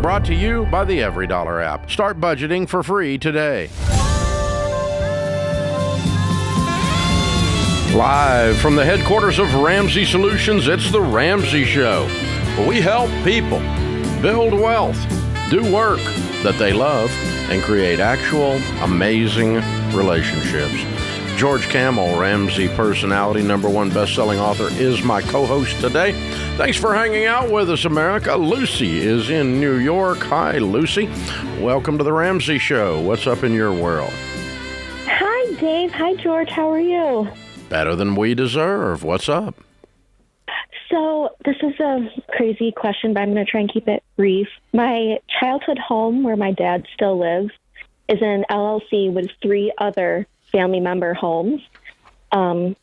brought to you by the EveryDollar app. Start budgeting for free today. Live from the headquarters of Ramsey Solutions, it's The Ramsey Show, where we help people build wealth, do work that they love, and create actual amazing relationships. George Kamel, Ramsey personality, #1 best-selling author, is my co-host today. Thanks for hanging out with us, America. Lucy is in New York. Hi, Lucy. Welcome to The Ramsey Show. What's up in your world? Hi, Dave. Hi, George. How are you? Better than we deserve. What's up? So this is a crazy question, but I'm going to try and keep it brief. My childhood home, where my dad still lives, is an LLC with 3 other family member homes.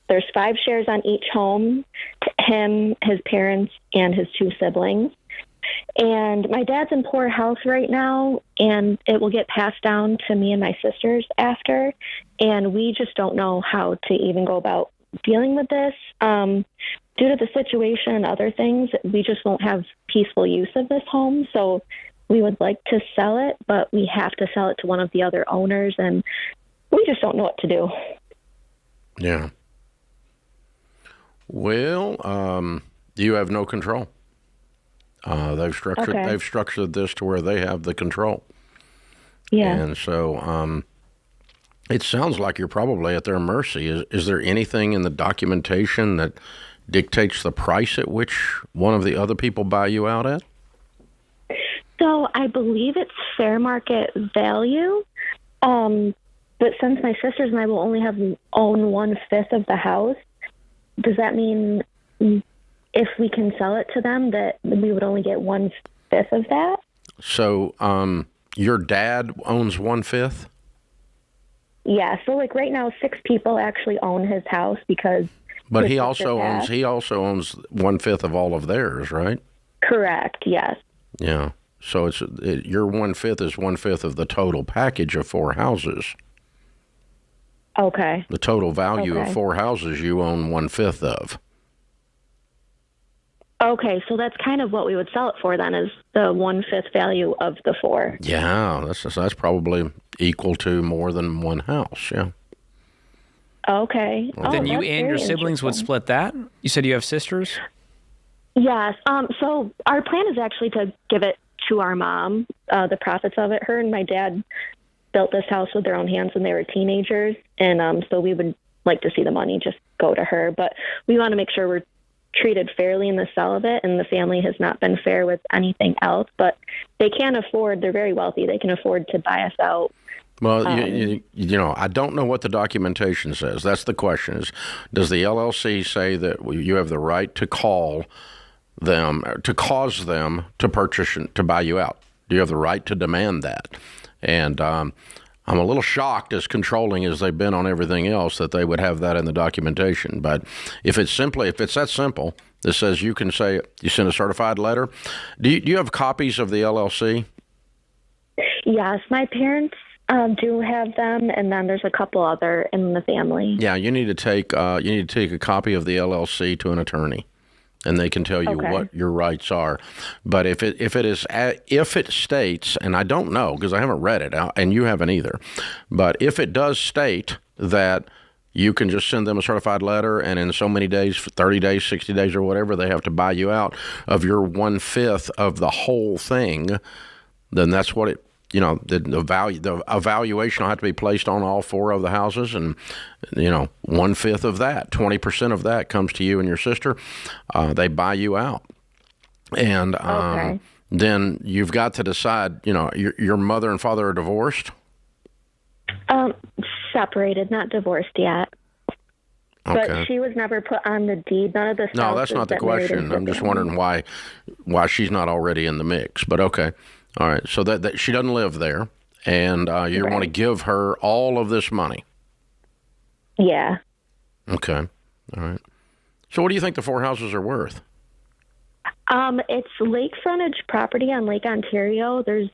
There's 5 shares on each home, him, his parents, and his 2 siblings. And my dad's in poor health right now, and it will get passed down to me and my sisters after. And we just don't know how to even go about dealing with this. Due to the situation and other things, we just won't have peaceful use of this home. So we would like to sell it, but we have to sell it to one of the other owners, and we just don't know what to do. Yeah. Well, you have no control. They've structured this to where they have the control. Yeah. And so it sounds like you're probably at their mercy. Is there anything in the documentation that dictates the price at which one of the other people buy you out at? So I believe it's fair market value. But since my sisters and I will only own 1/5 of the house, does that mean if we can sell it to them that we would only get 1/5 of that? So your dad owns 1/5? Yeah. So like right now, 6 people actually own his house because. But he also owns 1/5 of all of theirs, right? Correct. Yes. Yeah. So your 1/5 is 1/5 of the total package of 4 houses. Okay. The total value of 4 houses you own 1/5 of. Okay, so that's kind of what we would sell it for then, is the 1/5 value of the 4. Yeah, that's probably equal to more than one house. Yeah. Okay. Then you and your siblings would split that? You said you have sisters? Yes. So our plan is actually to give it to our mom, the profits of it. Her and my dad built this house with their own hands when they were teenagers, and so we would like to see the money just go to her. But we want to make sure we're treated fairly in the sale of it, and the family has not been fair with anything else. But they can afford, they're very wealthy, they can afford to buy us out. Well, you know, I don't know what the documentation says. That's the question. Does the LLC say that you have the right to call them, to cause them to purchase, to buy you out? Do you have the right to demand that? And I'm a little shocked, as controlling as they've been on everything else, that they would have that in the documentation. But if it's that simple, that says you can say, you send a certified letter. Do you have copies of the LLC? Yes, my parents do have them, and then there's a couple other in the family. Yeah, you need to take a copy of the LLC to an attorney, and they can tell you what your rights are. But if it states, and I don't know because I haven't read it, and you haven't either, but if it does state that you can just send them a certified letter, and in so many days, 30 days, 60 days, or whatever, they have to buy you out of your 1/5 of the whole thing, then that's what it. You know, the evaluation will have to be placed on all 4 of the houses, and 1/5 of that, 20% of that comes to you and your sister. They buy you out, and then you've got to decide. Your mother and father are divorced. Separated, not divorced yet. Okay. But she was never put on the deed. None of the spouses. No, that's not the question. I'm just wondering why she's not already in the mix. But okay. All right, so that she doesn't live there, and you want to give her all of this money. Yeah. Okay. All right. So what do you think the 4 houses are worth? It's lake frontage property on Lake Ontario. There's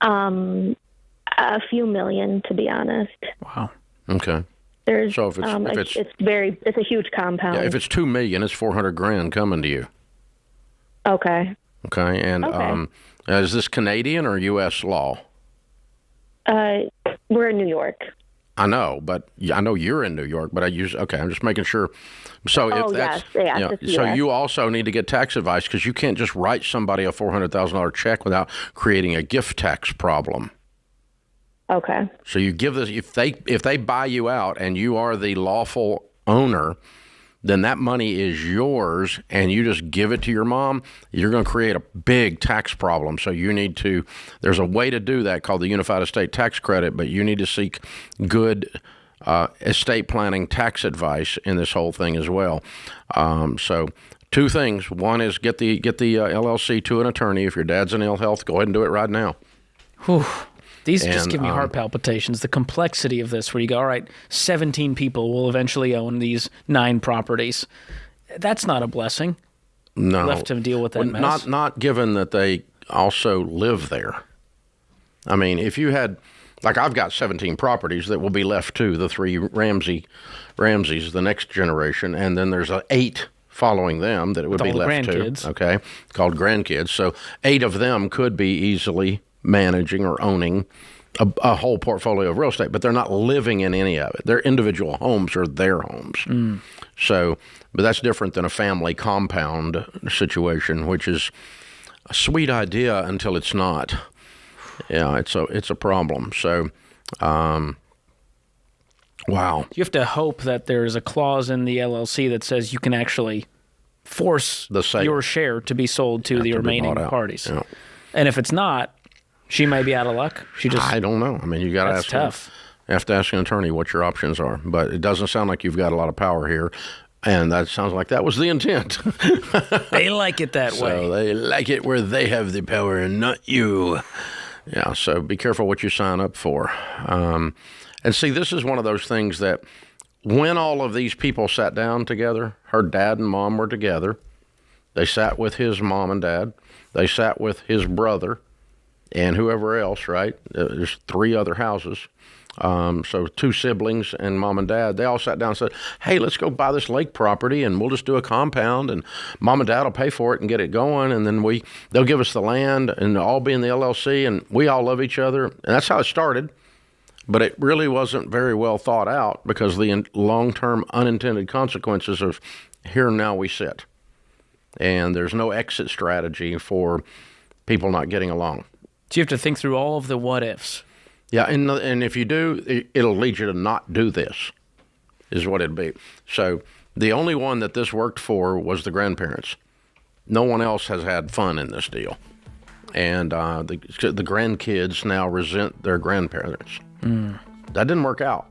a few million, to be honest. Wow. Okay. There's so if it's a huge compound. Yeah, if it's $2 million, it's $400,000 coming to you. Okay. Okay, and is this Canadian or U.S. law? We're in New York. I know, but I know you're in New York, but I'm just making sure. So you also need to get tax advice because you can't just write somebody a $400,000 check without creating a gift tax problem. Okay. So you give this, if they buy you out and you are the lawful owner, then that money is yours and you just give it to your mom, you're going to create a big tax problem. So there's a way to do that called the Unified Estate Tax Credit, but you need to seek good estate planning tax advice in this whole thing as well. So two things. One is get the LLC to an attorney. If your dad's in ill health, go ahead and do it right now. Whew. These just give me heart palpitations. The complexity of this, where you go, all right, 17 people will eventually own these 9 properties. That's not a blessing. No. Left to deal with that mess. Not given that they also live there. I mean, if you had, like I've got 17 properties that will be left to the 3 Ramseys, the next generation, and then there's 8 following them that it would be left to. Okay, called grandkids. So 8 of them could be easily managing or owning a whole portfolio of real estate, but they're not living in any of it. Their individual homes are their homes. So, but that's different than a family compound situation, which is a sweet idea until it's not. Yeah, it's a problem. So, wow. You have to hope that there's a clause in the LLC that says you can actually force your share to be sold to the remaining parties. Yeah. And if it's not, she may be out of luck. I don't know. I mean, you got to ask. Tough. You have to ask an attorney what your options are. But it doesn't sound like you've got a lot of power here, and that sounds like that was the intent. They like it that way. So they like it where they have the power and not you. Yeah. So be careful what you sign up for. And see, this is one of those things that when all of these people sat down together, her dad and mom were together. They sat with his mom and dad. They sat with his brother. And whoever else, right? There's 3 other houses. So 2 siblings and mom and dad, they all sat down and said, hey, let's go buy this lake property and we'll just do a compound and mom and dad will pay for it and get it going. And then they'll give us the land and all be in the LLC and we all love each other. And that's how it started. But it really wasn't very well thought out because the long-term unintended consequences of here and now we sit. And there's no exit strategy for people not getting along. So you have to think through all of the what-ifs. Yeah, and if you do, it'll lead you to not do this, is what it'd be. So the only one that this worked for was the grandparents. No one else has had fun in this deal. And the grandkids now resent their grandparents. That didn't work out.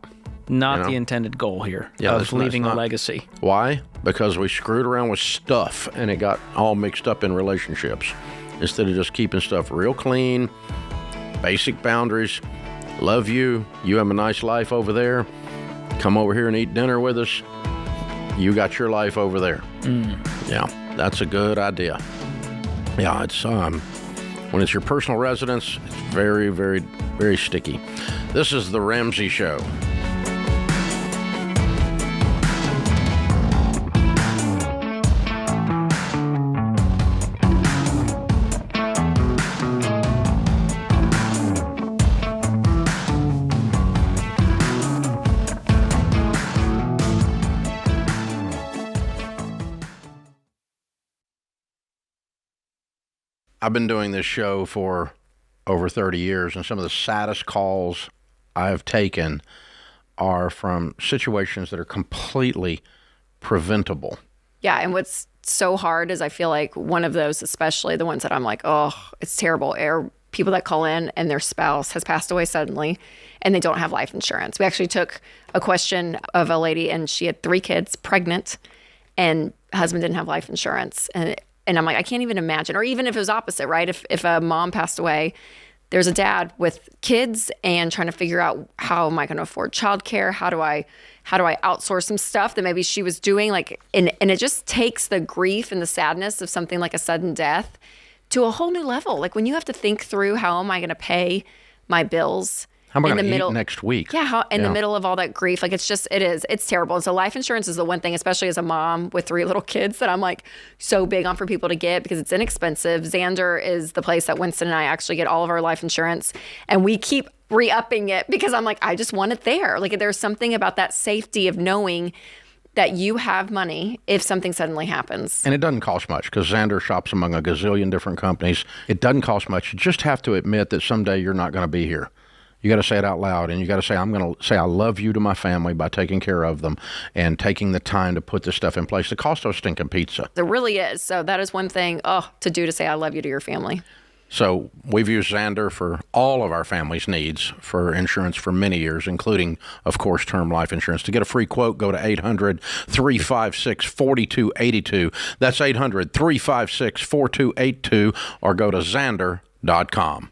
Not the intended goal here of leaving a legacy. Why? Because we screwed around with stuff and it got all mixed up in relationships. Instead of just keeping stuff real clean, basic boundaries, love you, you have a nice life over there, come over here and eat dinner with us, you got your life over there. Yeah, that's a good idea. Yeah, it's when it's your personal residence, it's very, very, very sticky. This is The Ramsey Show. I've been doing this show for over 30 years, and some of the saddest calls I have taken are from situations that are completely preventable. Yeah, and what's so hard is I feel like one of those, especially the ones that I'm like, oh, it's terrible, are people that call in and their spouse has passed away suddenly and they don't have life insurance. We actually took a question of a lady and she had 3 kids, pregnant, and husband didn't have life insurance. And I'm like, I can't even imagine. Or even if it was opposite, right? If a mom passed away, there's a dad with kids and trying to figure out, how am I going to afford childcare? How do I outsource some stuff that maybe she was doing? And it just takes the grief and the sadness of something like a sudden death to a whole new level. Like when you have to think through, how am I going to pay my bills? How am I going to eat next week? Yeah, in the middle of all that grief. Like, it's terrible. And so life insurance is the one thing, especially as a mom with 3 little kids, that I'm like so big on for people to get because it's inexpensive. Xander is the place that Winston and I actually get all of our life insurance. And we keep re-upping it because I'm like, I just want it there. Like, there's something about that safety of knowing that you have money if something suddenly happens. And it doesn't cost much because Xander shops among a gazillion different companies. It doesn't cost much. You just have to admit that someday you're not going to be here. You got to say it out loud, and you got to say, I'm going to say I love you to my family by taking care of them and taking the time to put this stuff in place. The cost of stinking pizza. It really is. So that is one thing to do, to say I love you to your family. So we've used Xander for all of our family's needs for insurance for many years, including, of course, term life insurance. To get a free quote, go to 800-356-4282. That's 800-356-4282, or go to Xander.com.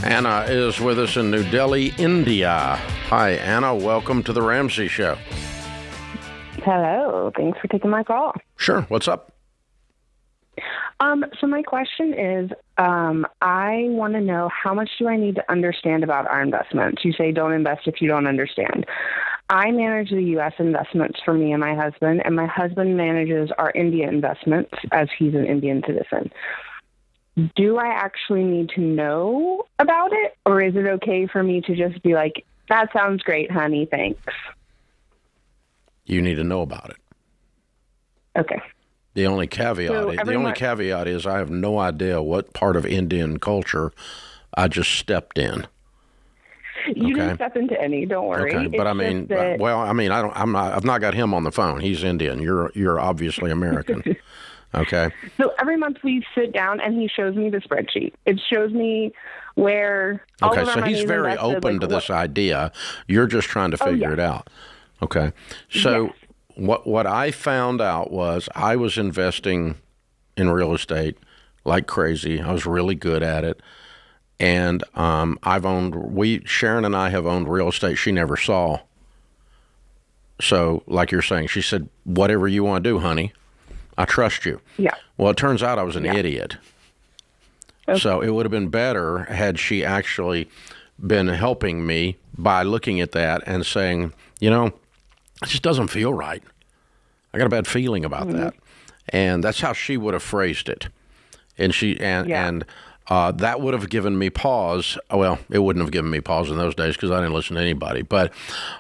Anna is with us in New Delhi, India. Hi, Anna. Welcome to the Ramsey Show. Hello. Thanks for taking my call. Sure. What's up? So my question is, I want to know, how much do I need to understand about our investments? You say don't invest if you don't understand. I manage the U.S. investments for me and my husband manages our India investments as he's an Indian citizen. Do I actually need to know about it, or is it okay for me to just be like, that sounds great, honey, thanks? You need to know about it. Okay. The only caveat is I have no idea what part of Indian culture I just stepped in. You didn't step into any, don't worry. Okay, but I've not got him on the phone. He's Indian. You're obviously American. Okay. So every month we sit down and he shows me the spreadsheet. It shows me where all of our money is invested. Okay, so he's very open to this idea. You're just trying to figure it out. Okay. So what I found out was I was investing in real estate like crazy. I was really good at it. And Sharon and I have owned real estate she never saw. So like you're saying, she said, whatever you want to do, honey. I trust you. Yeah. Well, it turns out I was an idiot. Okay. So it would have been better had she actually been helping me by looking at that and saying, it just doesn't feel right. I got a bad feeling about that. And that's how she would have phrased it. And that would have given me pause. Well, it wouldn't have given me pause in those days because I didn't listen to anybody. But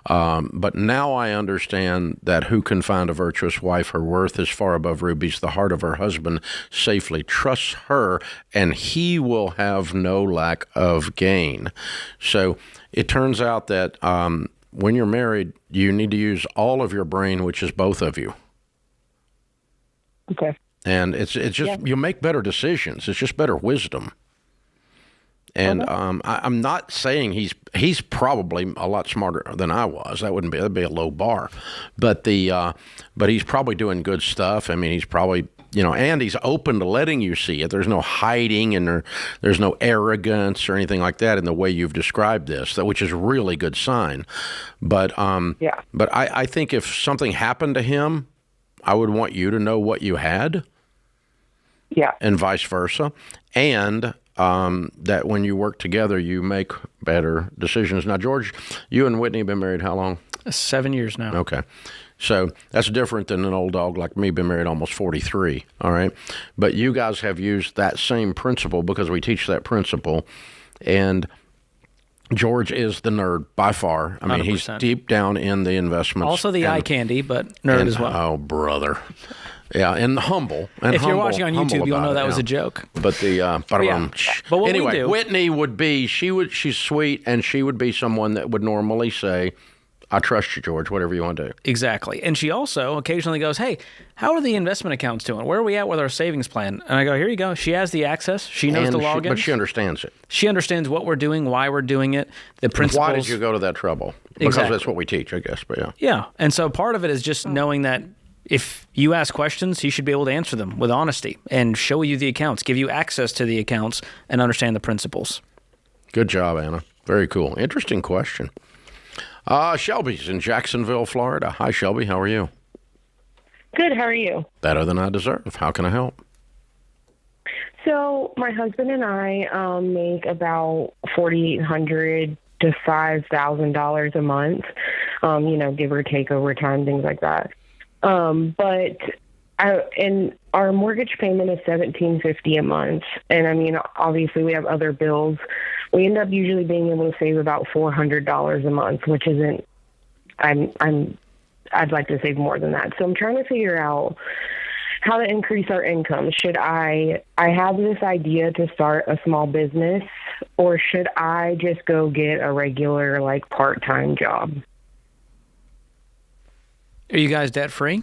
now I understand that who can find a virtuous wife? Her worth is far above rubies. The heart of her husband safely trusts her, and he will have no lack of gain. So it turns out that when you're married, you need to use all of your brain, which is both of you. Okay. And it's just you make better decisions. It's just better wisdom. And I'm not saying he's probably a lot smarter than I was. That'd be a low bar, but he's probably doing good stuff. I mean, he's probably and he's open to letting you see it. There's no hiding and there's no arrogance or anything like that in the way you've described this, which is a really good sign. But I think if something happened to him, I would want you to know what you had. Yeah. And vice versa. And that when you work together, you make better decisions. Now, George, you and Whitney have been married how long? 7 years now. Okay. So that's different than an old dog like me, been married almost 43, all right? But you guys have used that same principle because we teach that principle. And George is the nerd by far. I mean, 100%. He's deep down in the investments. Also the eye candy, but nerd as well. Oh, brother. Yeah, and humble. If you're watching on YouTube, you'll know that was a joke. But anyway, Whitney would be, she's sweet, and she would be someone that would normally say, I trust you, George, whatever you want to do. Exactly. And she also occasionally goes, hey, how are the investment accounts doing? Where are we at with our savings plan? And I go, here you go. She has the access. She knows the logins. But she understands it. She understands what we're doing, why we're doing it, the principles. Why did you go to that trouble? Because that's what we teach, I guess. But yeah. Yeah. And so part of it is just knowing that if you ask questions, he should be able to answer them with honesty and show you the accounts, give you access to the accounts, and understand the principles. Good job, Anna. Very cool. Interesting question. Shelby's in Jacksonville, Florida. Hi, Shelby. How are you? Good. How are you? Better than I deserve. How can I help? So my husband and I make about $4,800 to $5,000 a month, give or take over time, things like that. But our mortgage payment is $1,750 a month, and I mean, obviously we have other bills. We end up usually being able to save about $400 a month, which isn't. I'd like to save more than that. So I'm trying to figure out how to increase our income. Should I have this idea to start a small business, or should I just go get a regular, like, part-time job? Are you guys debt free?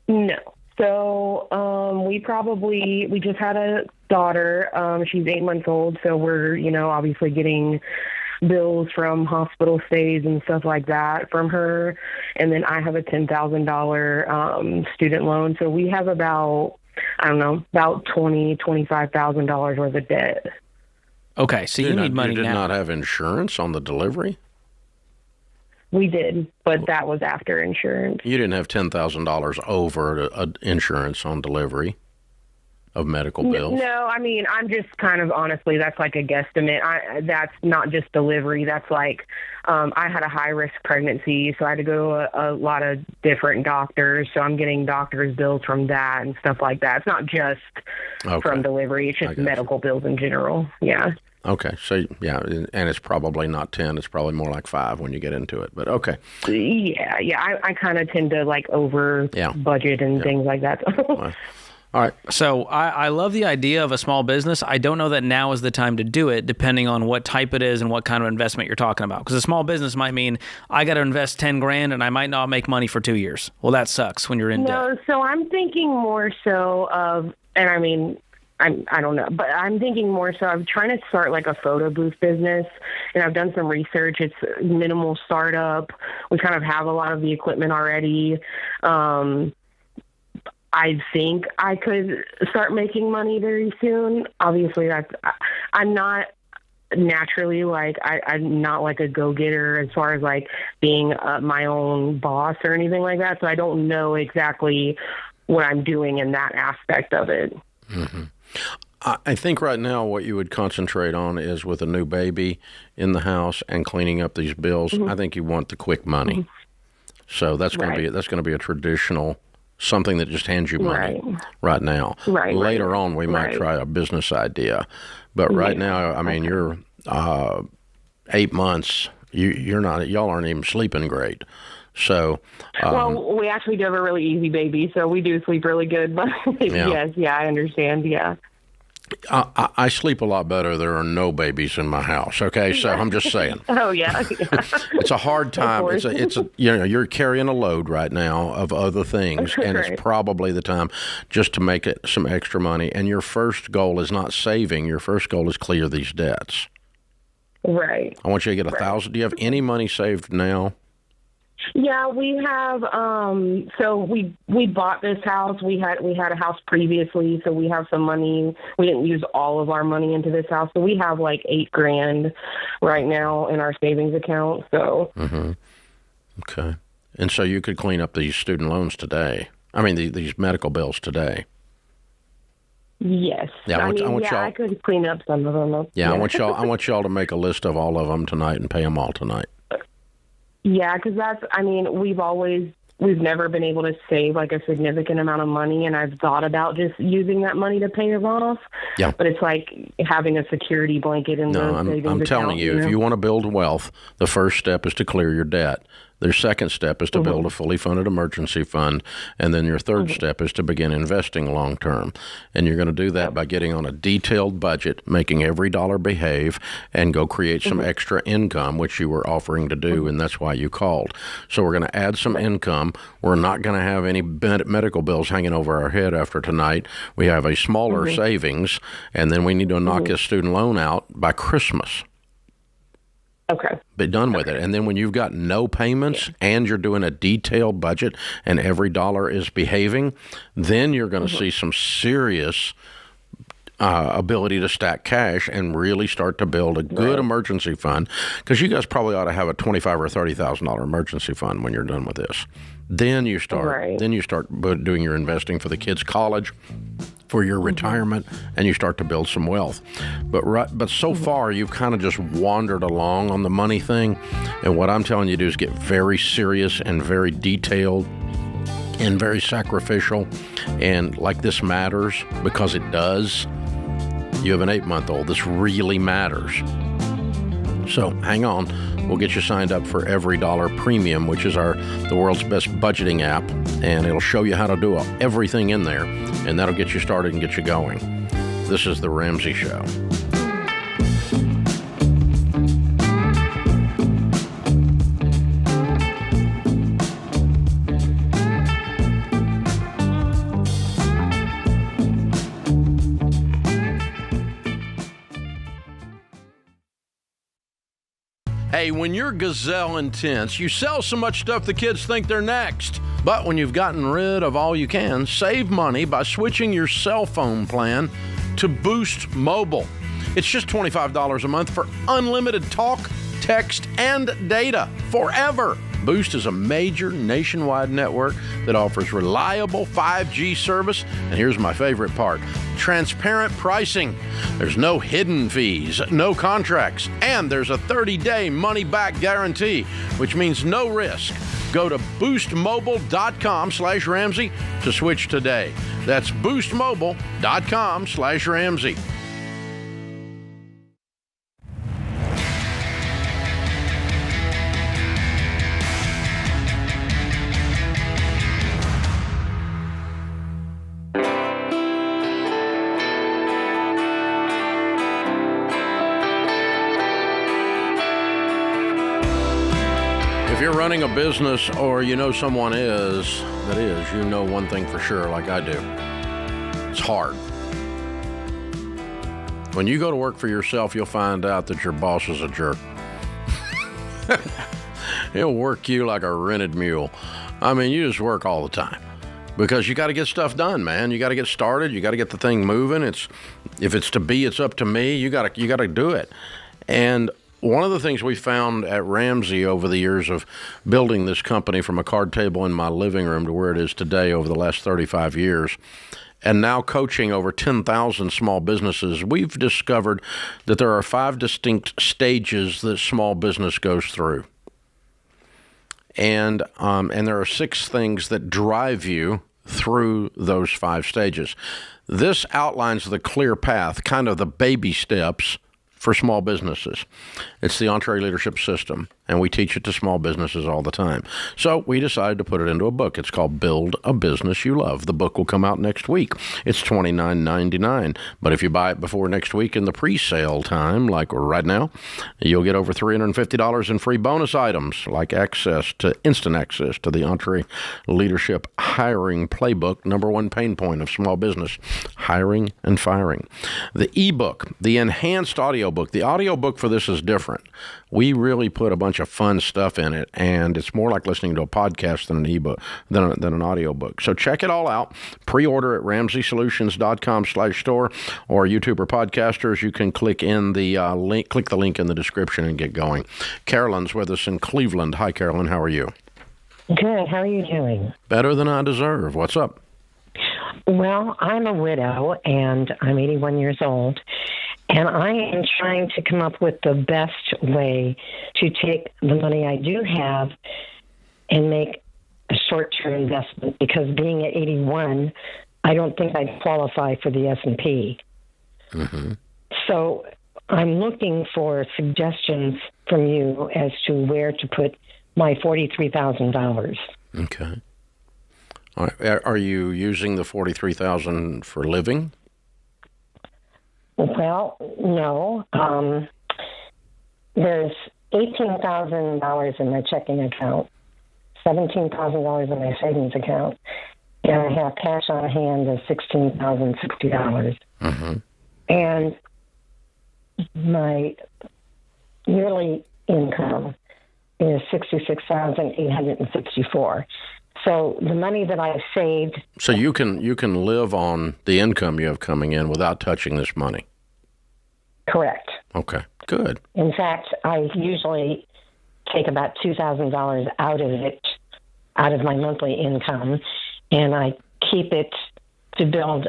No. So we just had a daughter. She's 8 months old, so we're, obviously getting bills from hospital stays and stuff like that from her. And then I have a $10,000 student loan. So we have about $25,000 worth of debt. Okay, so you need money now. You did not have insurance on the delivery? We did, but that was after insurance. You didn't have $10,000 over insurance on delivery of medical bills? No, I mean, I'm just kind of, honestly, that's like a guesstimate. That's not just delivery. That's like, I had a high-risk pregnancy, so I had to go to a lot of different doctors, so I'm getting doctor's bills from that and stuff like that. It's not just from delivery. It's just medical bills in general. Yeah. Okay, so yeah, and it's probably not 10. It's probably more like 5 when you get into it. But okay. Yeah. I kind of tend to like over budget and things like that. All right. So I love the idea of a small business. I don't know that now is the time to do it, depending on what type it is and what kind of investment you're talking about. Because a small business might mean I got to invest $10,000 and I might not make money for 2 years. Well, that sucks when you're in debt. No, so I'm thinking more so of, and I mean, I don't know, but I'm thinking more so I'm trying to start like a photo booth business, and I've done some research. It's minimal startup. We kind of have a lot of the equipment already. I think I could start making money very soon. Obviously, I'm not naturally like I'm not like a go-getter as far as like being my own boss or anything like that. So I don't know exactly what I'm doing in that aspect of it. Mm-hmm. I think right now what you would concentrate on is with a new baby in the house and cleaning up these bills. Mm-hmm. I think you want the quick money. Mm-hmm. So that's going to be a traditional something that just hands you money right now. Later on, we might try a business idea, but right now, I mean, you're 8 months. Y'all aren't even sleeping great. So, well, we actually do have a really easy baby, so we do sleep really good. But yes, I understand. Yeah. I sleep a lot better. There are no babies in my house. Okay, so I'm just saying. Oh yeah. It's a hard time. It's a you're carrying a load right now of other things, and it's probably the time just to make it some extra money. And your first goal is not saving. Your first goal is clear these debts. Right. I want you to get 1,000. Do you have any money saved now? Yeah, we have. So we bought this house. We had a house previously, so we have some money. We didn't use all of our money into this house, so we have like $8,000 right now in our savings account. So. Mm-hmm. Okay, and so you could clean up these student loans today. I mean, these medical bills today. Yes. Yeah, I could clean up some of them. Yeah, I want y'all to make a list of all of them tonight and pay them all tonight. Yeah, because we've never been able to save like a significant amount of money, and I've thought about just using that money to pay it off. Yeah. But it's like having a security blanket in the savings account. I'm telling you, if you want to build wealth, the first step is to clear your debt. Their second step is to build a fully funded emergency fund, and then your third step is to begin investing long term. And you're going to do that by getting on a detailed budget, making every dollar behave, and go create some extra income, which you were offering to do, and that's why you called. So we're going to add some income. We're not going to have any medical bills hanging over our head after tonight. We have a smaller savings, and then we need to knock this student loan out by Christmas. Okay. Be done with it. And then when you've got no payments and you're doing a detailed budget and every dollar is behaving, then you're going to see some serious ability to stack cash and really start to build a good emergency fund, because you guys probably ought to have a $25,000 or $30,000 emergency fund when you're done with this. Then you start doing your investing for the kids' college, for your retirement, and you start to build some wealth. But so far you've kind of just wandered along on the money thing, and what I'm telling you to do is get very serious and very detailed and very sacrificial, and like this matters, because it does. You have an 8-month-old. This really matters. So hang on. We'll get you signed up for Every Dollar Premium, which is the world's best budgeting app, and it'll show you how to do everything in there, and that'll get you started and get you going. This is The Ramsey Show. Hey, when you're gazelle intense, you sell so much stuff the kids think they're next. But when you've gotten rid of all you can, save money by switching your cell phone plan to Boost Mobile. It's just $25 a month for unlimited talk, text, and data forever. Boost is a major nationwide network that offers reliable 5G service, and here's my favorite part: transparent pricing. There's no hidden fees, no contracts, and there's a 30-day money-back guarantee, which means no risk. Go to boostmobile.com/Ramsey to switch today. That's boostmobile.com/Ramsey. If you're running a business, or you know someone that is, you know one thing for sure, like I do. It's hard. When you go to work for yourself, you'll find out that your boss is a jerk. He'll work you like a rented mule. I mean, you just work all the time because you got to get stuff done, man. You got to get started. You got to get the thing moving. If it's to be, it's up to me. You got to do it. And one of the things we found at Ramsey over the years of building this company from a card table in my living room to where it is today over the last 35 years, and now coaching over 10,000 small businesses, we've discovered that there are 5 distinct stages that small business goes through. And there are 6 things that drive you through those 5 stages. This outlines the clear path, kind of the baby steps for small businesses. It's the EntreLeadership System, and we teach it to small businesses all the time. So we decided to put it into a book. It's called Build a Business You Love. The book will come out next week. It's $29.99, but if you buy it before next week in the pre-sale time, like right now, you'll get over $350 in free bonus items, like instant access to the EntreLeadership Hiring Playbook, #1 pain point of small business, hiring and firing. The ebook, the enhanced audiobook. The audiobook for this is different. We really put a bunch of fun stuff in it, and it's more like listening to a podcast than an ebook, than an audiobook. So check it all out. Pre-order at RamseySolutions.com/store, or YouTube or podcasters. You can click the link in the description and get going. Carolyn's with us in Cleveland. Hi, Carolyn. How are you? Good. How are you doing? Better than I deserve. What's up? Well, I'm a widow, and I'm 81 years old, and I am trying to come up with the best way to take the money I do have and make a short-term investment, because being at 81, I don't think I'd qualify for the S&P. Mm-hmm. So I'm looking for suggestions from you as to where to put my $43,000. Okay. All right. Are you using the $43,000 for living? Well, no. There's $18,000 in my checking account, $17,000 in my savings account, and I have cash on hand of $16,060. Mm-hmm. And my yearly income is $66,864. So the money that I've saved. So you can live on the income you have coming in without touching this money. Correct. Okay, good. In fact, I usually take about $2,000 out of my monthly income, and I keep it to build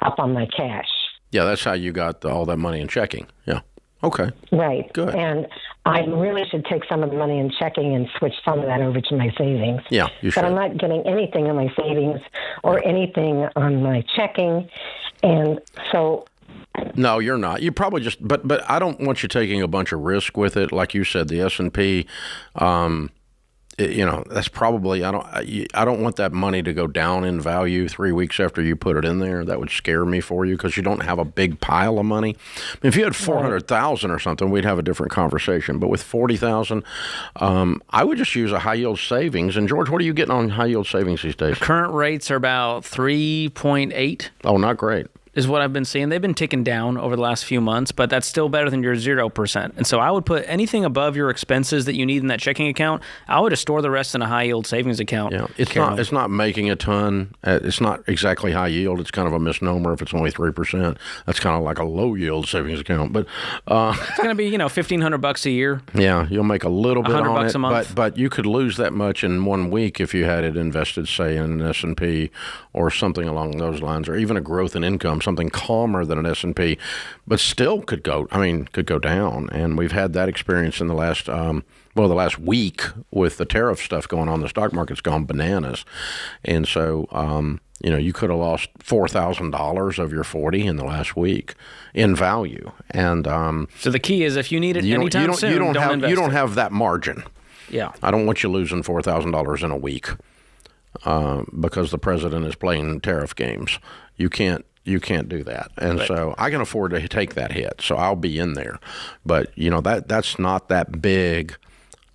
up on my cash. Yeah, that's how you got all that money in checking. Yeah. Okay. Right. Good. And I really should take some of the money in checking and switch some of that over to my savings. Yeah, you should. But I'm not getting anything on my savings or anything on my checking. And so... No, you're not. You probably just... But I don't want you taking a bunch of risk with it. Like you said, the S&P... that's probably, I don't want that money to go down in value 3 weeks after you put it in there. That would scare me for you because you don't have a big pile of money. I mean, if you had 400,000 or something, we'd have a different conversation. But with 40,000, I would just use a high yield savings. And George, what are you getting on high yield savings these days? Current rates are about 3.8. Oh, not great. Is what I've been seeing. They've been ticking down over the last few months, but that's still better than your 0%. And so I would put anything above your expenses that you need in that checking account, I would just store the rest in a high yield savings account. Yeah, it's not making a ton. It's not exactly high yield. It's kind of a misnomer if it's only 3%. That's kind of like a low yield savings account. But it's going to be $1,500 a year. Yeah, you'll make a little bit on $100 it, a month. but you could lose that much in 1 week if you had it invested, say, in an S&P or something along those lines, or even a growth in income, something calmer than an S&P, but still could go down. And we've had that experience in the last week with the tariff stuff going on. The stock market's gone bananas. And so, you could have lost $4,000 of your 40 in the last week in value. And so the key is if you need it anytime soon, don't invest you don't it. have that margin. Yeah. I don't want you losing $4,000 in a week because the president is playing tariff games. You can't do that. And so I can afford to take that hit. So I'll be in there. But, that's not that big,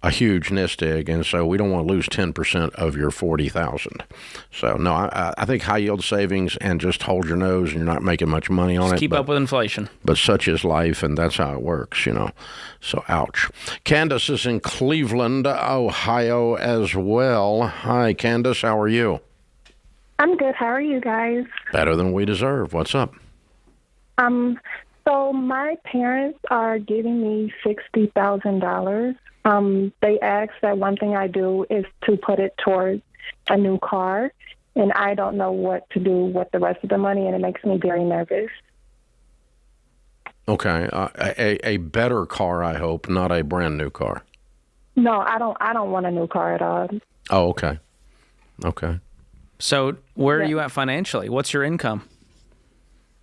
a huge nest egg. And so we don't want to lose 10% of your 40,000. So, no, I think high yield savings and just hold your nose and you're not making much money on it. Keep up with inflation. But such is life, and that's how it works, So, ouch. Candace is in Cleveland, Ohio as well. Hi, Candace. How are you? I'm good. How are you guys? Better than we deserve. What's up? So my parents are giving me $60,000. They asked that one thing I do is to put it towards a new car, and I don't know what to do with the rest of the money, and it makes me very nervous. Okay, a better car, I hope, not a brand new car. No, I don't want a new car at all. Oh, okay. Okay. So where are you at financially? What's your income?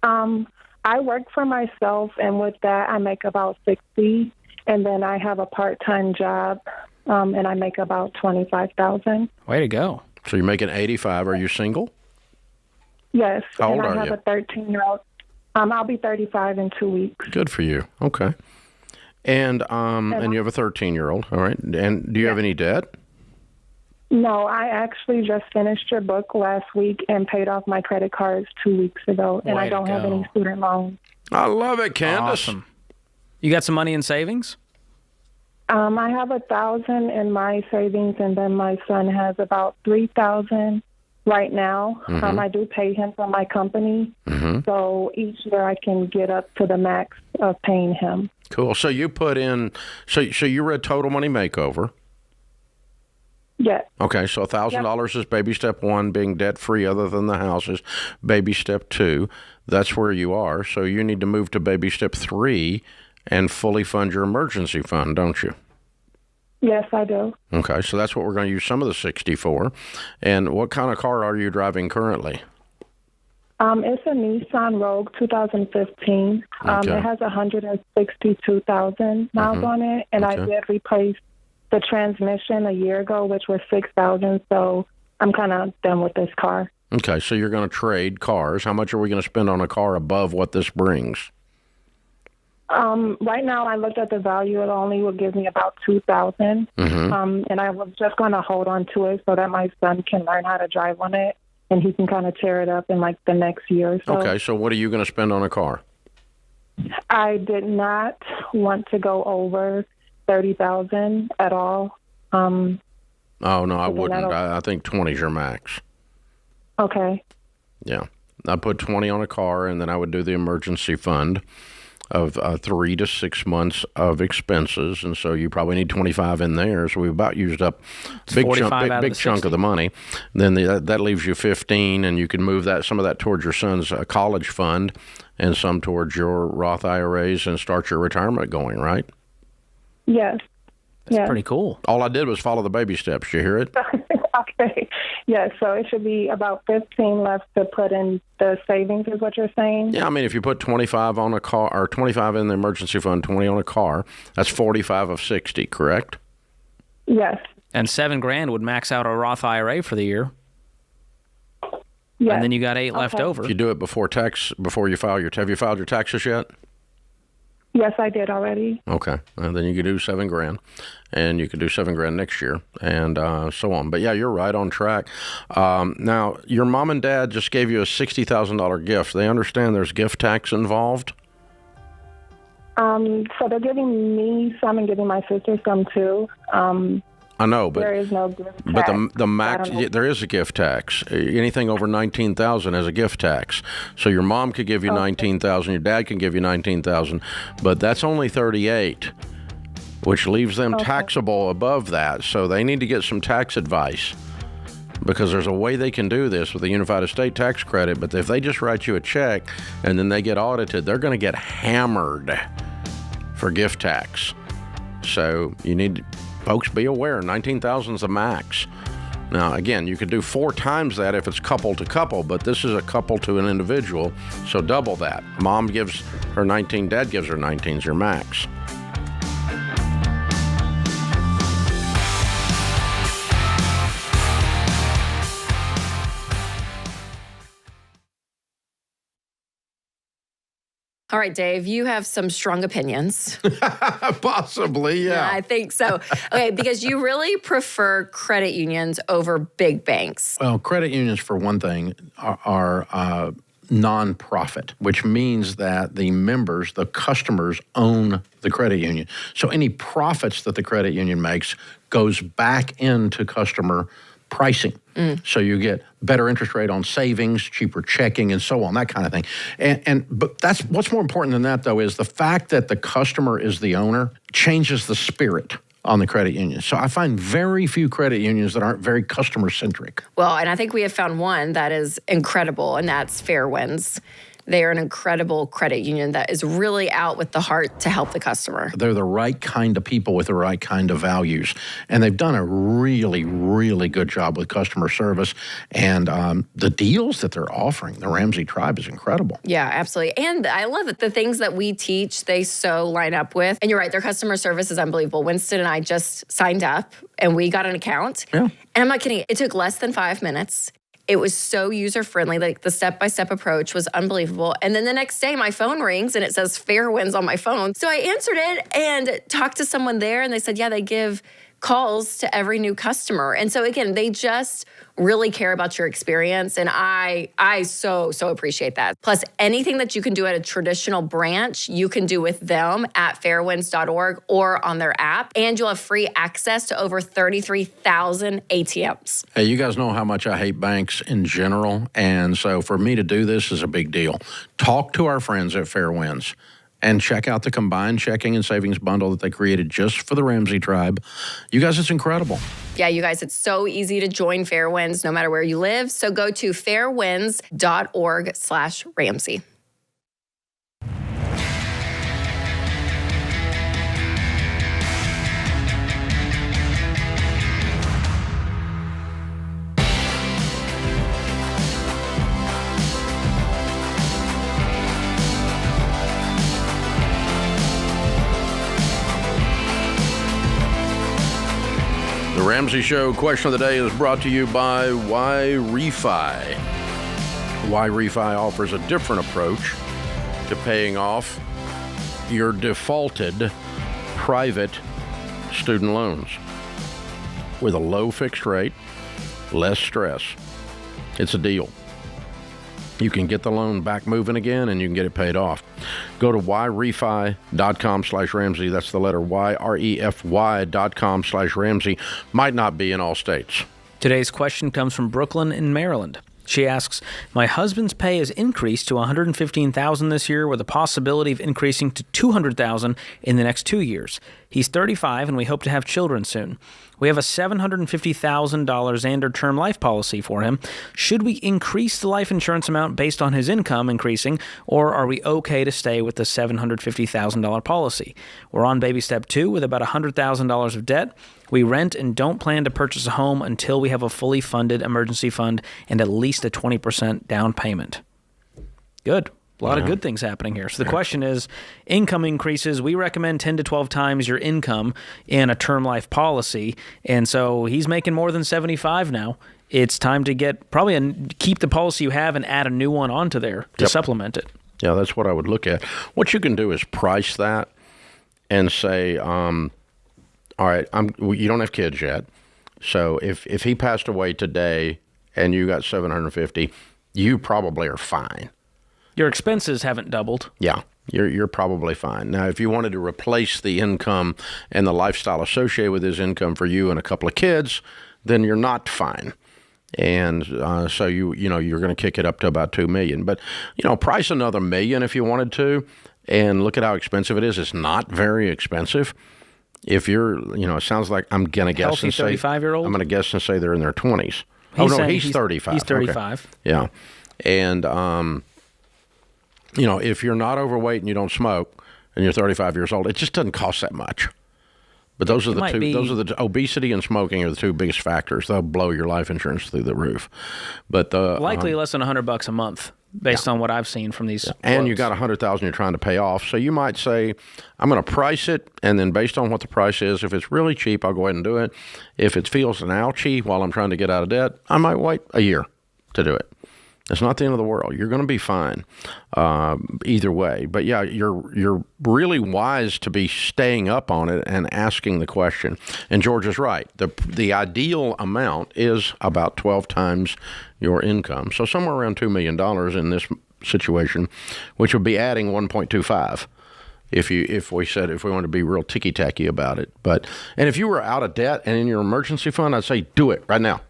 I work for myself, and with that, I make about $60,000, and then I have a part-time job, and I make about $25,000. Way to go! So you're making $85,000. Are you single? Yes. How old and are you? I have a 13-year-old. I'll be 35 in 2 weeks. Good for you. Okay. And you have a 13-year-old. All right. And do you have any debt? No, I actually just finished your book last week and paid off my credit cards 2 weeks ago, and I don't have any student loans. I love it, Candace. Awesome. You got some money in savings? I have $1,000 in my savings, and then my son has about $3,000 right now. Mm-hmm. I do pay him from my company, so each year I can get up to the max of paying him. Cool. So you put in, so you read Total Money Makeover. Yes. Okay, so $1,000 is baby step 1, being debt-free other than the houses. Baby step 2, that's where you are. So you need to move to baby step 3 and fully fund your emergency fund, don't you? Yes, I do. Okay, so that's what we're going to use some of the 60 for. And what kind of car are you driving currently? It's a Nissan Rogue 2015. Okay. It has 162,000 miles on it, and I did replace the transmission a year ago, which was $6,000. So I'm kind of done with this car. Okay, so you're going to trade cars. How much are we going to spend on a car above what this brings? Right now, I looked at the value. It only will give me about $2,000, and I was just going to hold on to it so that my son can learn how to drive on it, and he can kind of tear it up in like the next year or so. Okay, so what are you going to spend on a car? I did not want to go over 30,000 at all. Oh, no, I then wouldn't. I think 20 is your max. Okay. Yeah. I put 20 on a car, and then I would do the emergency fund of 3 to 6 months of expenses, and so you probably need 25 in there. So we've about used up a big chunk of the money. Then that leaves you 15, and you can move some of that towards your son's college fund, and some towards your Roth IRAs, and start your retirement going. Right? Yes. That's pretty cool. All I did was follow the baby steps. You hear it? Okay. Yes, so it should be about 15 left to put in the savings, is what you're saying? Yeah, I mean, if you put 25 on a car, or 25 in the emergency fund, 20 on a car, that's 45 of 60, correct? Yes. And $7,000 would max out a Roth IRA for the year. Yes. And then you got 8 left over. If you do it before you file have you filed your taxes yet? Yes, I did already. Okay, and then you could do $7,000, and you could do $7,000 next year, and so on. But yeah, you're right on track. Now, your mom and dad just gave you a $60,000 gift. They understand there's gift tax involved? So they're giving me some and giving my sister some too. I know, but there is no gift tax. But the max, there is a gift tax. Anything over $19,000 has a gift tax. So your mom could give you $19,000, your dad can give you $19,000, but that's only $38,000, which leaves them taxable above that. So they need to get some tax advice, because there's a way they can do this with a unified estate tax credit. But if they just write you a check and then they get audited, they're going to get hammered for gift tax. So you need. Folks, be aware, 19,000 is the max. Now, again, you could do 4 times that if it's couple to couple, but this is a couple to an individual, so double that. Mom gives her 19, dad gives her 19 is your max. All right, Dave, you have some strong opinions. Possibly, yeah. I think so. Okay, because you really prefer credit unions over big banks. Well, credit unions, for one thing, are non-profit, which means that the members, the customers, own the credit union. So any profits that the credit union makes goes back into customer pricing. So you get better interest rate on savings, cheaper checking, and so on, that kind of thing. But that's what's more important than that, though, is the fact that the customer is the owner changes the spirit on the credit union. So I find very few credit unions that aren't very customer-centric. Well, and I think we have found one that is incredible, and that's Fairwinds. They are an incredible credit union that is really out with the heart to help the customer. They're the right kind of people with the right kind of values. And they've done a really, really good job with customer service. And the deals that they're offering, the Ramsey Tribe, is incredible. Yeah, absolutely. And I love it. The things that we teach, they so line up with. And you're right, their customer service is unbelievable. Winston and I just signed up and we got an account. Yeah. And I'm not kidding. It took less than 5 minutes. It was so user-friendly. Like, the step-by-step approach was unbelievable. And then the next day, my phone rings, and it says Fairwinds on my phone. So I answered it and talked to someone there, and they said, yeah, they give calls to every new customer. And so, again, they just really care about your experience, and I so appreciate that. Plus, anything that you can do at a traditional branch, you can do with them at fairwinds.org or on their app, and you'll have free access to over 33,000 ATMs. Hey, you guys know how much I hate banks in general, and so for me to do this is a big deal. Talk to our friends at Fairwinds and check out the combined checking and savings bundle that they created just for the Ramsey Tribe. You guys, it's incredible. Yeah, you guys, it's so easy to join Fairwinds no matter where you live. So go to fairwinds.org/Ramsey. The Ramsey Show question of the day is brought to you by Why Refi. Why Refi offers a different approach to paying off your defaulted private student loans with a low fixed rate, less stress. It's a deal. You can get the loan back moving again, and you can get it paid off. Go to yrefy.com/Ramsey. That's the letter YREFY.com/Ramsey. Might not be in all states. Today's question comes from Brooklyn in Maryland. She asks, my husband's pay has increased to $115,000 this year with a possibility of increasing to $200,000 in the next 2 years. He's 35 and we hope to have children soon. We have a $750,000 Xander term life policy for him. Should we increase the life insurance amount based on his income increasing, or are we okay to stay with the $750,000 policy? We're on baby step 2 with about $100,000 of debt. We rent and don't plan to purchase a home until we have a fully funded emergency fund and at least a 20% down payment. Good. A lot of good things happening here. So the question is, income increases. We recommend 10 to 12 times your income in a term life policy. And so he's making more than 75 now. It's time to keep the policy you have and add a new one onto there to supplement it. Yeah, that's what I would look at. What you can do is price that and say, all right, you don't have kids yet. So if he passed away today and you got $750, you probably are fine. Your expenses haven't doubled. Yeah, you're probably fine. Now, if you wanted to replace the income and the lifestyle associated with his income for you and a couple of kids, then you're not fine. And so you're going to kick it up to about $2 million. But price another $1 million if you wanted to, and look at how expensive it is. It's not very expensive. If you're, it sounds like I'm going to guess healthy and say 35-year-old. I'm going to guess and say they're in their 20s. He's 35. He's 35. Okay. Yeah, and if you're not overweight and you don't smoke and you're 35 years old, it just doesn't cost that much. But those are the two. Those are the obesity and smoking are the two biggest factors. They'll blow your life insurance through the roof. But likely less than $100 a month, based on what I've seen from these. And you got $100,000 you're trying to pay off, so you might say, I'm going to price it, and then based on what the price is, if it's really cheap, I'll go ahead and do it. If it feels an ouchie while I'm trying to get out of debt, I might wait a year to do it. It's not the end of the world. You're going to be fine either way. But yeah, you're really wise to be staying up on it and asking the question. And George is right. The ideal amount is about 12 times your income. So somewhere around $2 million in this situation, which would be adding 1.25 if we wanted to be real ticky-tacky about it. And if you were out of debt and in your emergency fund, I'd say do it right now.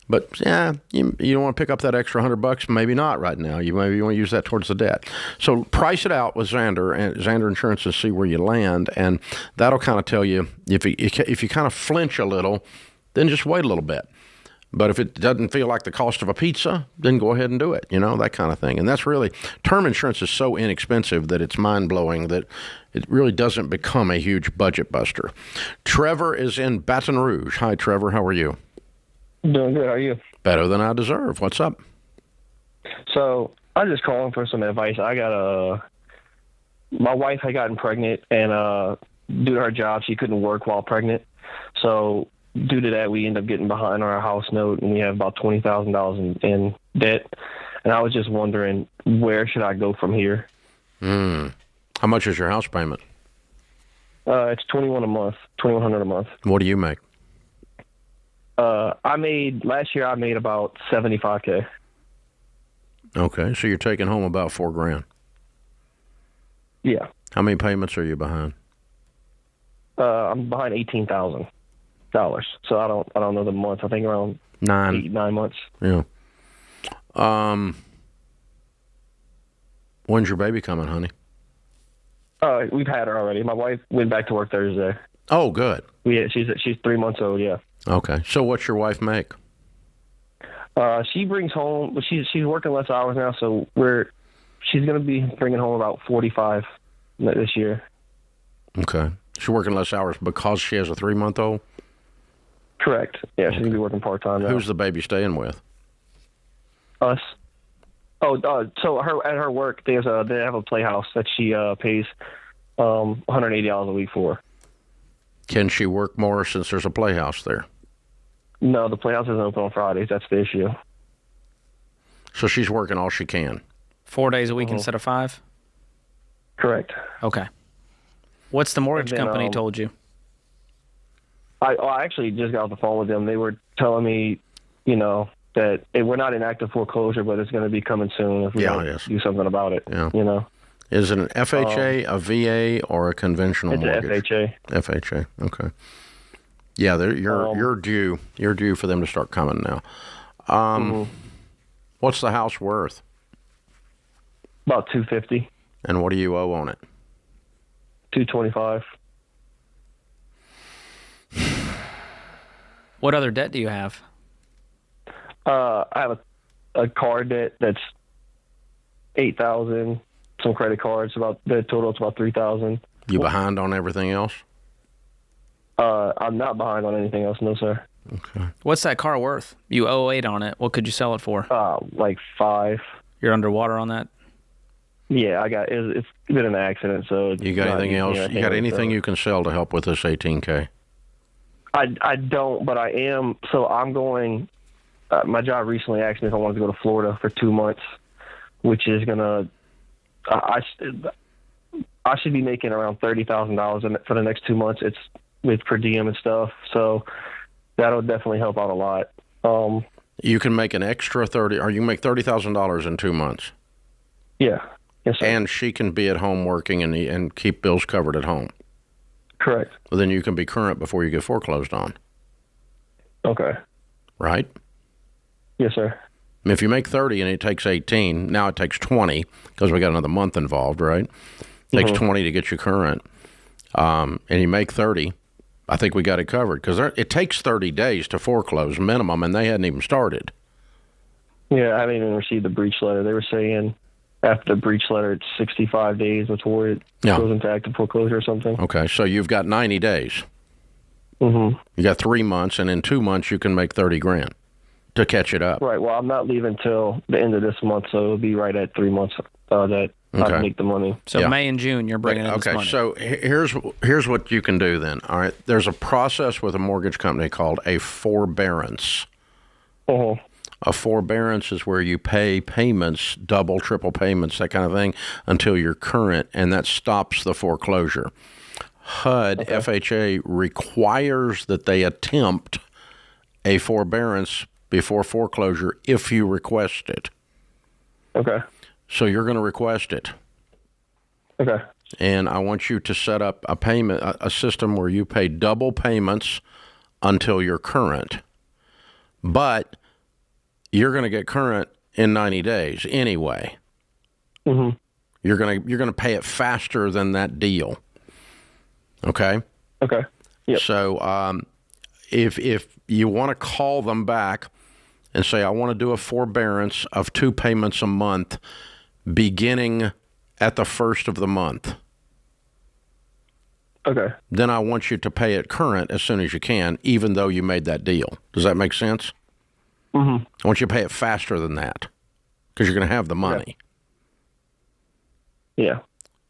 But yeah, you don't want to pick up that extra $100. Maybe not right now. You want to use that towards the debt. So price it out with Xander and Xander Insurance and see where you land, and that'll kind of tell you if you kind of flinch a little, then just wait a little bit. But if it doesn't feel like the cost of a pizza, then go ahead and do it. That kind of thing. And that's really, term insurance is so inexpensive that it's mind blowing that it really doesn't become a huge budget buster. Trevor is in Baton Rouge. Hi, Trevor. How are you? Doing good. How are you? Better than I deserve. What's up? So I'm just calling for some advice. My wife had gotten pregnant, and due to her job, she couldn't work while pregnant. So due to that, we ended up getting behind on our house note, and we have about $20,000 in debt. And I was just wondering, where should I go from here? How much is your house payment? It's $2,100 a month. What do you make? Last year I made about $75,000. Okay, so you're taking home about $4,000. Yeah. How many payments are you behind? I'm behind $18,000. So I don't know the months. I think around 9 months. Yeah. When's your baby coming, honey? We've had her already. My wife went back to work Thursday. Oh, good. She's 3 months old. Yeah. Okay. So what's your wife make? She brings home. She's working less hours now, so she's going to be bringing home about 45 this year. Okay. She's working less hours because she has a 3-month-old? Correct. Yeah, she's going to be working part-time now. Who's the baby staying with? Us. Oh, so at her work, they have a playhouse that she pays $180 a week for. Can she work more since there's a playhouse there? No, the playhouse isn't open on Fridays. That's the issue. So she's working all she can. 4 days a week instead of 5? Correct. Okay. What's the mortgage company told you? I actually just got off the phone with them. They were telling me, that we're not in active foreclosure, but it's going to be coming soon if we don't do something about it. Yeah. You know. Is it an FHA, a VA, or a conventional mortgage? It's an FHA. FHA. Okay. Yeah, you're due. You're due for them to start coming now. What's the house worth? About $250. And what do you owe on it? $225. What other debt do you have? I have a car debt that's $8,000. Some credit cards. About the total is about $3,000. You behind on everything else? I'm not behind on anything else, no sir. Okay. What's that car worth? You owe 8 on it. What could you sell it for? Like 5. You're underwater on that? Yeah, it's been an accident, so You got anything else? You got anything you can sell to help with this $18K? I don't, but I am. So I'm going. My job recently asked me if I wanted to go to Florida for 2 months, which is gonna. I should be making around $30,000 for the next 2 months. It's with per diem and stuff, so that'll definitely help out a lot. You can make an extra or you can make $30,000 in 2 months. Yeah. Yes, sir. And she can be at home working and keep bills covered at home. Correct. Well, then you can be current before you get foreclosed on. Okay. Right? Yes, sir. I mean, if you make 30 and it takes 18, now it takes 20 because we got another month involved, right? It takes 20 to get you current. And you make 30, I think we got it covered because it takes 30 days to foreclose minimum, and they hadn't even started. Yeah, I haven't even received the breach letter. They were saying after the breach letter, it's 65 days before it goes into active foreclosure or something. Okay, so you've got 90 days. Mm-hmm. You got 3 months, and in 2 months you can make $30,000 to catch it up. Right. Well, I'm not leaving till the end of this month, so it'll be right at 3 months that I can make the money. So May and June, you're bringing in this money. So here's what you can do then. All right, there's a process with a mortgage company called a forbearance. A forbearance is where you pay payments, double, triple payments, that kind of thing, until you're current, and that stops the foreclosure. HUD, FHA, requires that they attempt a forbearance before foreclosure if you request it. Okay. So you're going to request it. Okay. And I want you to set up a system where you pay double payments until you're current. But you're going to get current in 90 days anyway. Mm-hmm. You're going to pay it faster than that deal. Okay? Okay. Yep. So if you want to call them back and say, I want to do a forbearance of 2 payments a month beginning at the first of the month. Okay. Then I want you to pay it current as soon as you can, even though you made that deal. Does that make sense? Mm-hmm. I want you to pay it faster than that because you're going to have the money. Yeah.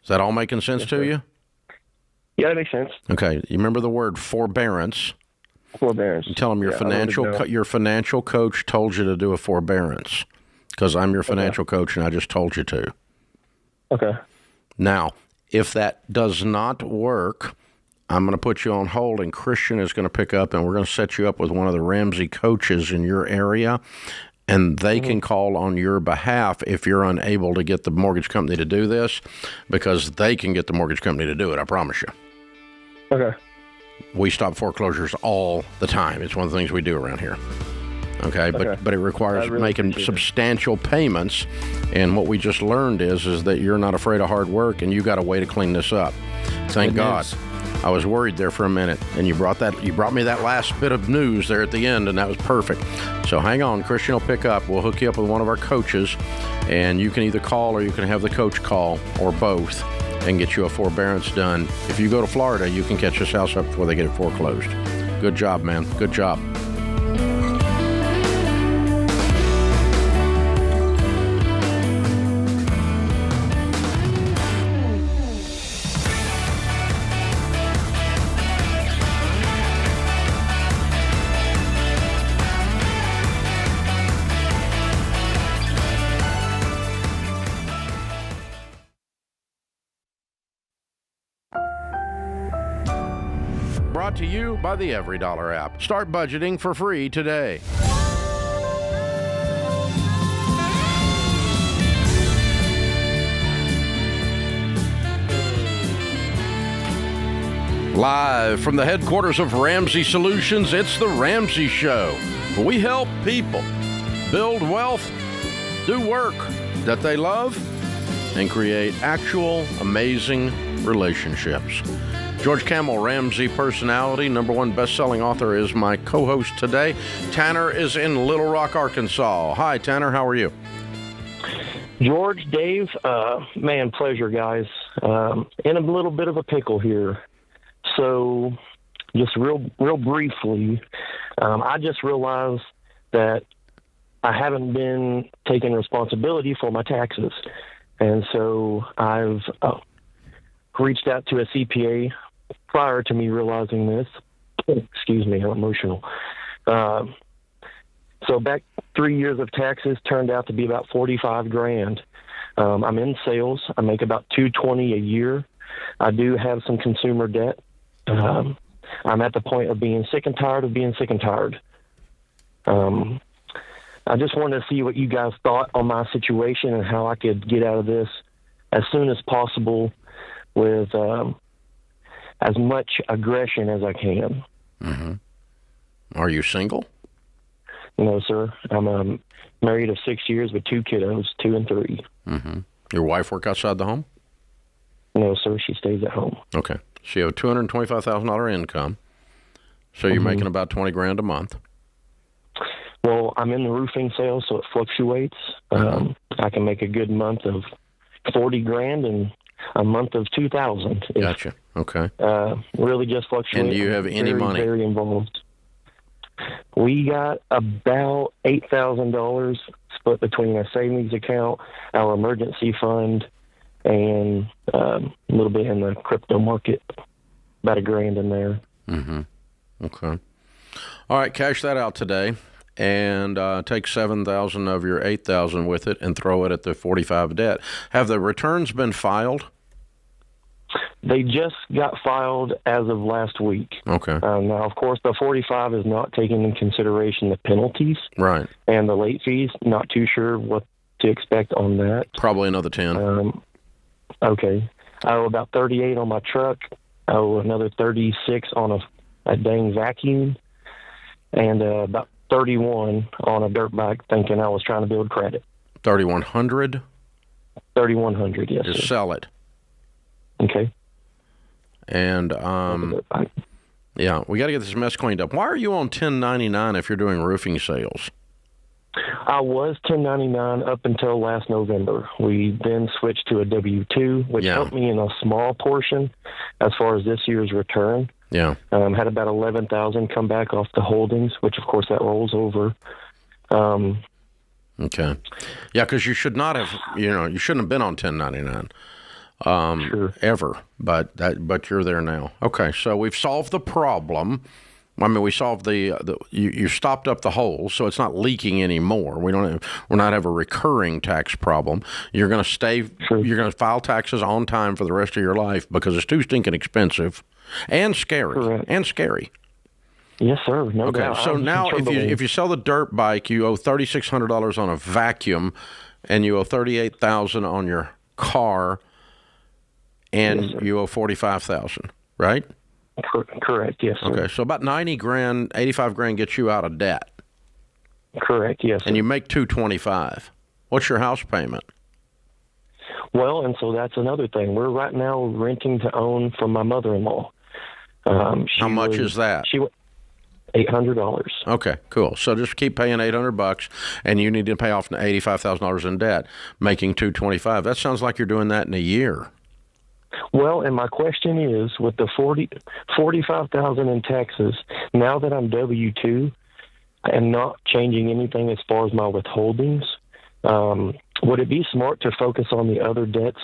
Is that all making sense to you? Yeah, that makes sense. Okay. You remember the word forbearance? Forbearance. You tell them your financial coach told you to do a forbearance because I'm your financial coach and I just told you to. Okay. Now, if that does not work, I'm going to put you on hold, and Christian is going to pick up, and we're going to set you up with one of the Ramsey coaches in your area, and they can call on your behalf if you're unable to get the mortgage company to do this, because they can get the mortgage company to do it, I promise you. Okay. We stop foreclosures all the time. It's one of the things we do around here. Okay, but it requires making substantial payments, and what we just learned is that you're not afraid of hard work, and you got a way to clean this up. Thank God. I was worried there for a minute, and you brought me that last bit of news there at the end, and that was perfect. So hang on, Christian will pick up. We'll hook you up with one of our coaches, and you can either call or you can have the coach call, or both, and get you a forbearance done. If you go to Florida, you can catch this house up before they get it foreclosed. Good job, man. Good job. Brought to you by the EveryDollar app. Start budgeting for free today. Live from the headquarters of Ramsey Solutions, it's The Ramsey Show. We help people build wealth, do work that they love, and create actual amazing relationships. George Kamel, Ramsey personality, #1 best-selling author, is my co-host today. Tanner is in Little Rock, Arkansas. Hi, Tanner. How are you? George, Dave, man, pleasure, guys. In a little bit of a pickle here. So, just real briefly, I just realized that I haven't been taking responsibility for my taxes. And so I've reached out to a CPA prior to me realizing this. Excuse me, I'm emotional. So back 3 years of taxes turned out to be about $45,000. I'm in sales. I make about $220 a year. I do have some consumer debt. I'm at the point of being sick and tired of being sick and tired. I just wanted to see what you guys thought on my situation and how I could get out of this as soon as possible with as much aggression as I can. Mm-hmm. Are you single? No, sir. I'm married of 6 years with 2 kiddos, 2 and 3. Mm-hmm. Your wife work outside the home? No, sir. She stays at home. Okay. So you have a $225,000 income. So you're making about $20,000 a month. Well, I'm in the roofing sales, so it fluctuates. I can make a good month of $40,000 and a month of $2,000. Gotcha. Okay. Really just fluctuates. And do you have any money? Very involved. We got about $8,000 split between our savings account, our emergency fund, and a little bit in the crypto market. About $1,000 in there. Mm-hmm. Okay. All right, cash that out today, and take $7,000 of your $8,000 with it, and throw it at the 45 debt. Have the returns been filed? They just got filed as of last week. Okay. Now, of course, the 45 is not taking into consideration the penalties, right, and the late fees. Not too sure what to expect on that. Probably another 10. Okay. I owe about 38 on my truck. I owe another 36 on a dang vacuum, and about 31 on a dirt bike, thinking I was trying to build credit. 3,100? 3,100, yes. Just sir. sell it. Okay. And yeah, we got to get this mess cleaned up. Why are you on 1099 if you're doing roofing sales? I was 1099 up until last November. We then switched to a W-2, which helped me in a small portion as far as this year's return. Yeah. Had about $11,000 come back off the holdings, which of course that rolls over. Okay. Yeah, because you should not have, you shouldn't have been on 1099 sure. ever, but you're there now. Okay, so we've solved the problem. I mean, we solved you stopped up the hole, so it's not leaking anymore. We're not have a recurring tax problem. You're going to stay. Sure. You're going to file taxes on time for the rest of your life because it's too stinking expensive, and scary. Correct. And scary. Yes, sir. No doubt. Okay, so now if you sell the dirt bike, you owe $3,600 on a vacuum, and you owe $38,000 on your car, and you owe $45,000, right? Correct, yes, sir. Okay, so about $90,000, $85,000 gets you out of debt. Correct, yes, sir. And you make $225,000. What's your house payment? Well, and so that's another thing. We're right now renting to own from my mother-in-law. How much is that? $800. Okay, cool. So just keep paying $800, and you need to pay off $85,000 in debt, making $225,000. That sounds like you're doing that in a year. Well, and my question is, with the $45,000 in taxes, now that I'm W-2 and not changing anything as far as my withholdings, would it be smart to focus on the other debts?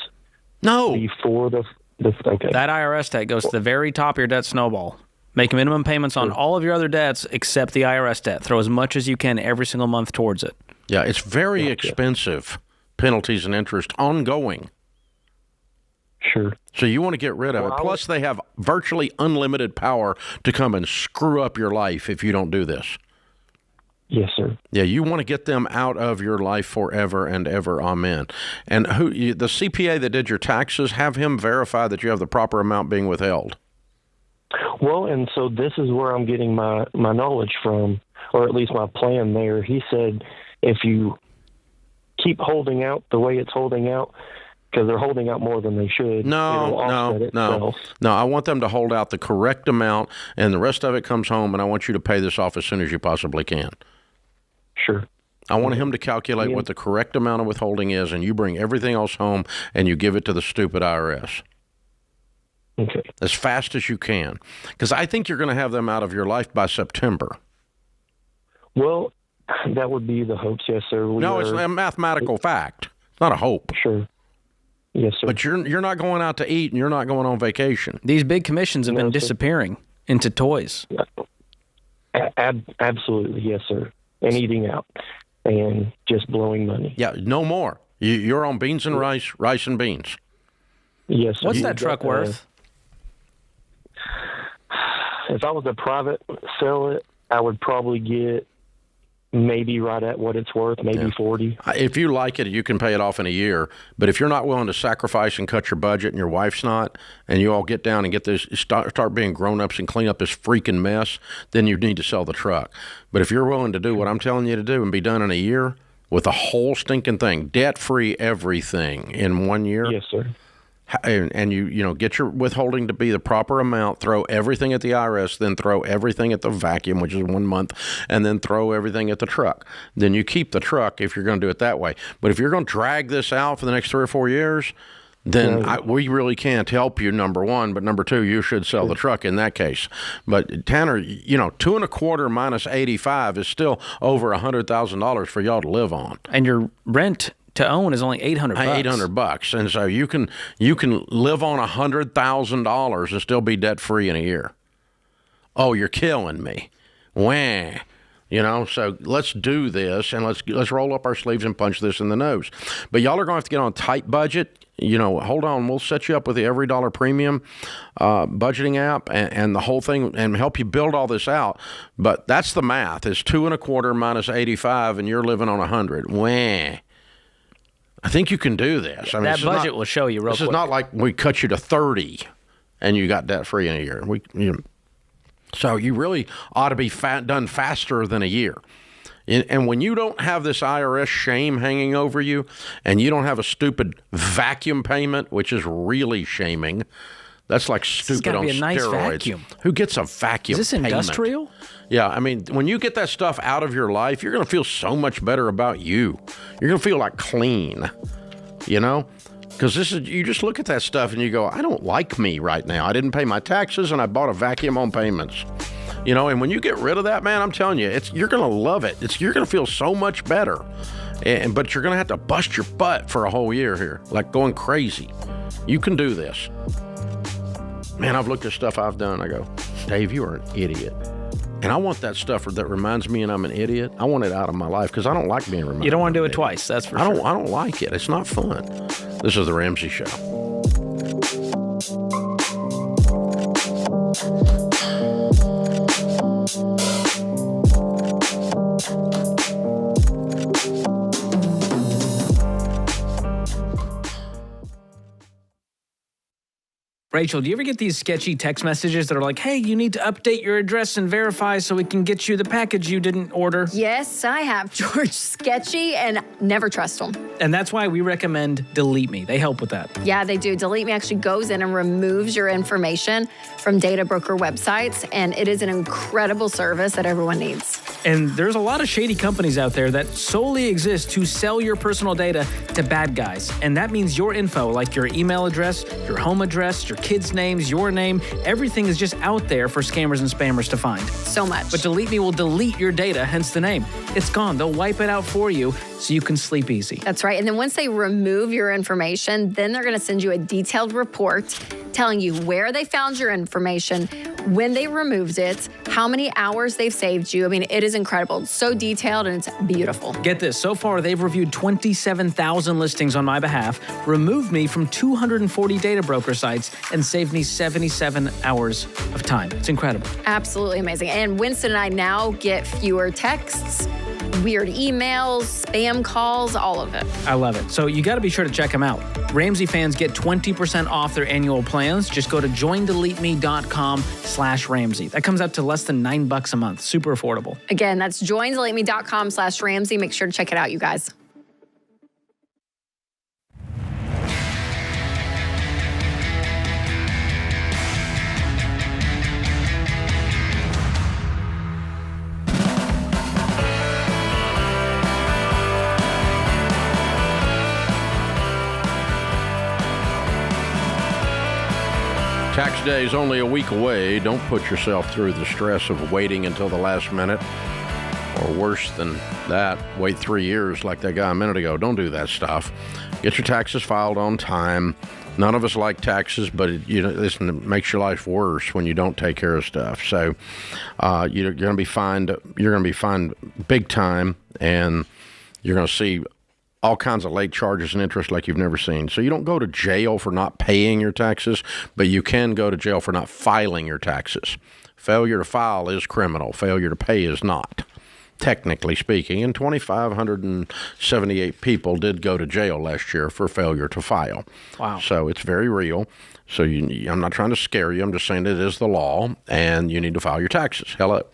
No. Before the okay. That IRS debt goes to the very top of your debt snowball. Make minimum payments on all of your other debts except the IRS debt. Throw as much as you can every single month towards it. Yeah, it's very expensive, penalties and interest ongoing. Sure. So you want to get rid of it. Plus, they have virtually unlimited power to come and screw up your life if you don't do this. Yes, sir. Yeah, you want to get them out of your life forever and ever. Amen. And the CPA that did your taxes, have him verify that you have the proper amount being withheld. Well, and so this is where I'm getting my knowledge from, or at least my plan there. He said if you keep holding out the way it's holding out, because they're holding out more than they should. No. I want them to hold out the correct amount, and the rest of it comes home, and I want you to pay this off as soon as you possibly can. Sure. I want him to calculate what the correct amount of withholding is, and you bring everything else home, and you give it to the stupid IRS. Okay. As fast as you can. Because I think you're going to have them out of your life by September. Well, that would be the hopes, yes, sir. It's a mathematical fact. It's not a hope. Sure. Yes, sir. But you're not going out to eat, and you're not going on vacation. These big commissions have been disappearing into toys. Absolutely, yes, sir. And eating out and just blowing money. Yeah, no more. You're on beans and rice and beans. Yes, sir. What's that truck worth? If I was a private sell it, I would probably get maybe right at what it's worth, maybe 40. If you like it, you can pay it off in a year. But if you're not willing to sacrifice and cut your budget, and your wife's not, and you all get down and get this, start being grown-ups and clean up this freaking mess, then you need to sell the truck. But if you're willing to do what I'm telling you to do and be done in a year with the whole stinking thing, debt-free everything in 1 year. Yes, sir. And you get your withholding to be the proper amount, throw everything at the IRS, then throw everything at the vacuum, which is 1 month, and then throw everything at the truck. Then you keep the truck if you're going to do it that way. But if you're going to drag this out for the next 3 or 4 years, then we really can't help you, number one. But number two, you should sell the truck in that case. But Tanner, 2.25 minus 85 is still over $100,000 for y'all to live on. And your rent to own is only $800. $800, and so you can live on $100,000 and still be debt free in a year. Oh, you're killing me, wah. So let's do this, and let's roll up our sleeves and punch this in the nose. But y'all are going to have to get on a tight budget. Hold on, we'll set you up with the Every Dollar Premium budgeting app and the whole thing, and help you build all this out. But that's the math. It's 2.25 minus 85, and you're living on 100. Wah. I think you can do this. I mean, that budget will show you real quick. This is not like we cut you to 30 and you got debt free in a year. So you really ought to be done faster than a year. And when you don't have this IRS shame hanging over you, and you don't have a stupid vacuum payment, which is really shaming, that's like stupid on steroids. Nice vacuum. Who gets a vacuum Is this payment? Industrial? Yeah, I mean, when you get that stuff out of your life, you're going to feel so much better about you. You're going to feel like clean, Because you just look at that stuff and you go, I don't like me right now. I didn't pay my taxes and I bought a vacuum on payments. And when you get rid of that, man, I'm telling you, you're going to love it. You're going to feel so much better. But you're going to have to bust your butt for a whole year here, like going crazy. You can do this. Man, I've looked at stuff I've done. I go, Dave, you are an idiot. And I want that stuff that reminds me and I'm an idiot. I want it out of my life because I don't like being reminded. You don't want to do it twice, that's for sure. I don't like it. It's not fun. This is The Ramsey Show. Rachel, do you ever get these sketchy text messages that are like, hey, you need to update your address and verify so we can get you the package you didn't order? Yes, I have, George. Sketchy, and never trust them. And that's why we recommend Delete Me. They help with that. Yeah, they do. Delete Me actually goes in and removes your information from data broker websites, and it is an incredible service that everyone needs. And there's a lot of shady companies out there that solely exist to sell your personal data to bad guys. And that means your info, like your email address, your home address, your kids' names, your name, everything is just out there for scammers and spammers to find. So much. But Delete Me will delete your data, hence the name. It's gone. They'll wipe it out for you so you can sleep easy. That's right. And then once they remove your information, then they're going to send you a detailed report telling you where they found your information, when they removed it, how many hours they've saved you. I mean, it is incredible. It's so detailed and it's beautiful. Get this. So far, they've reviewed 27,000 listings on my behalf, removed me from 240 data broker sites, and saved me 77 hours of time. It's incredible. Absolutely amazing. And Winston and I now get fewer texts, weird emails, spam calls, all of it. I love it. So you got to be sure to check them out. Ramsey fans get 20% off their annual plans. Just go to joindeleteme.com/Ramsey. That comes out to less than $9 a month. Super affordable. Again, that's joindeleteme.com/Ramsey. Make sure to check it out, you guys. Tax day is only a week away. Don't put yourself through the stress of waiting until the last minute. Or worse than that, wait 3 years like that guy a minute ago. Don't do that stuff. Get your taxes filed on time. None of us like taxes, but listen, it makes your life worse when you don't take care of stuff. So you're going to be fined. You're going to be fined big time, and you're going to see all kinds of late charges and interest like you've never seen. So you don't go to jail for not paying your taxes, but you can go to jail for not filing your taxes. Failure to file is criminal. Failure to pay is not, technically speaking. And 2,578 people did go to jail last year for failure to file. Wow. So it's very real. So I'm not trying to scare you. I'm just saying it is the law, and you need to file your taxes. Hello.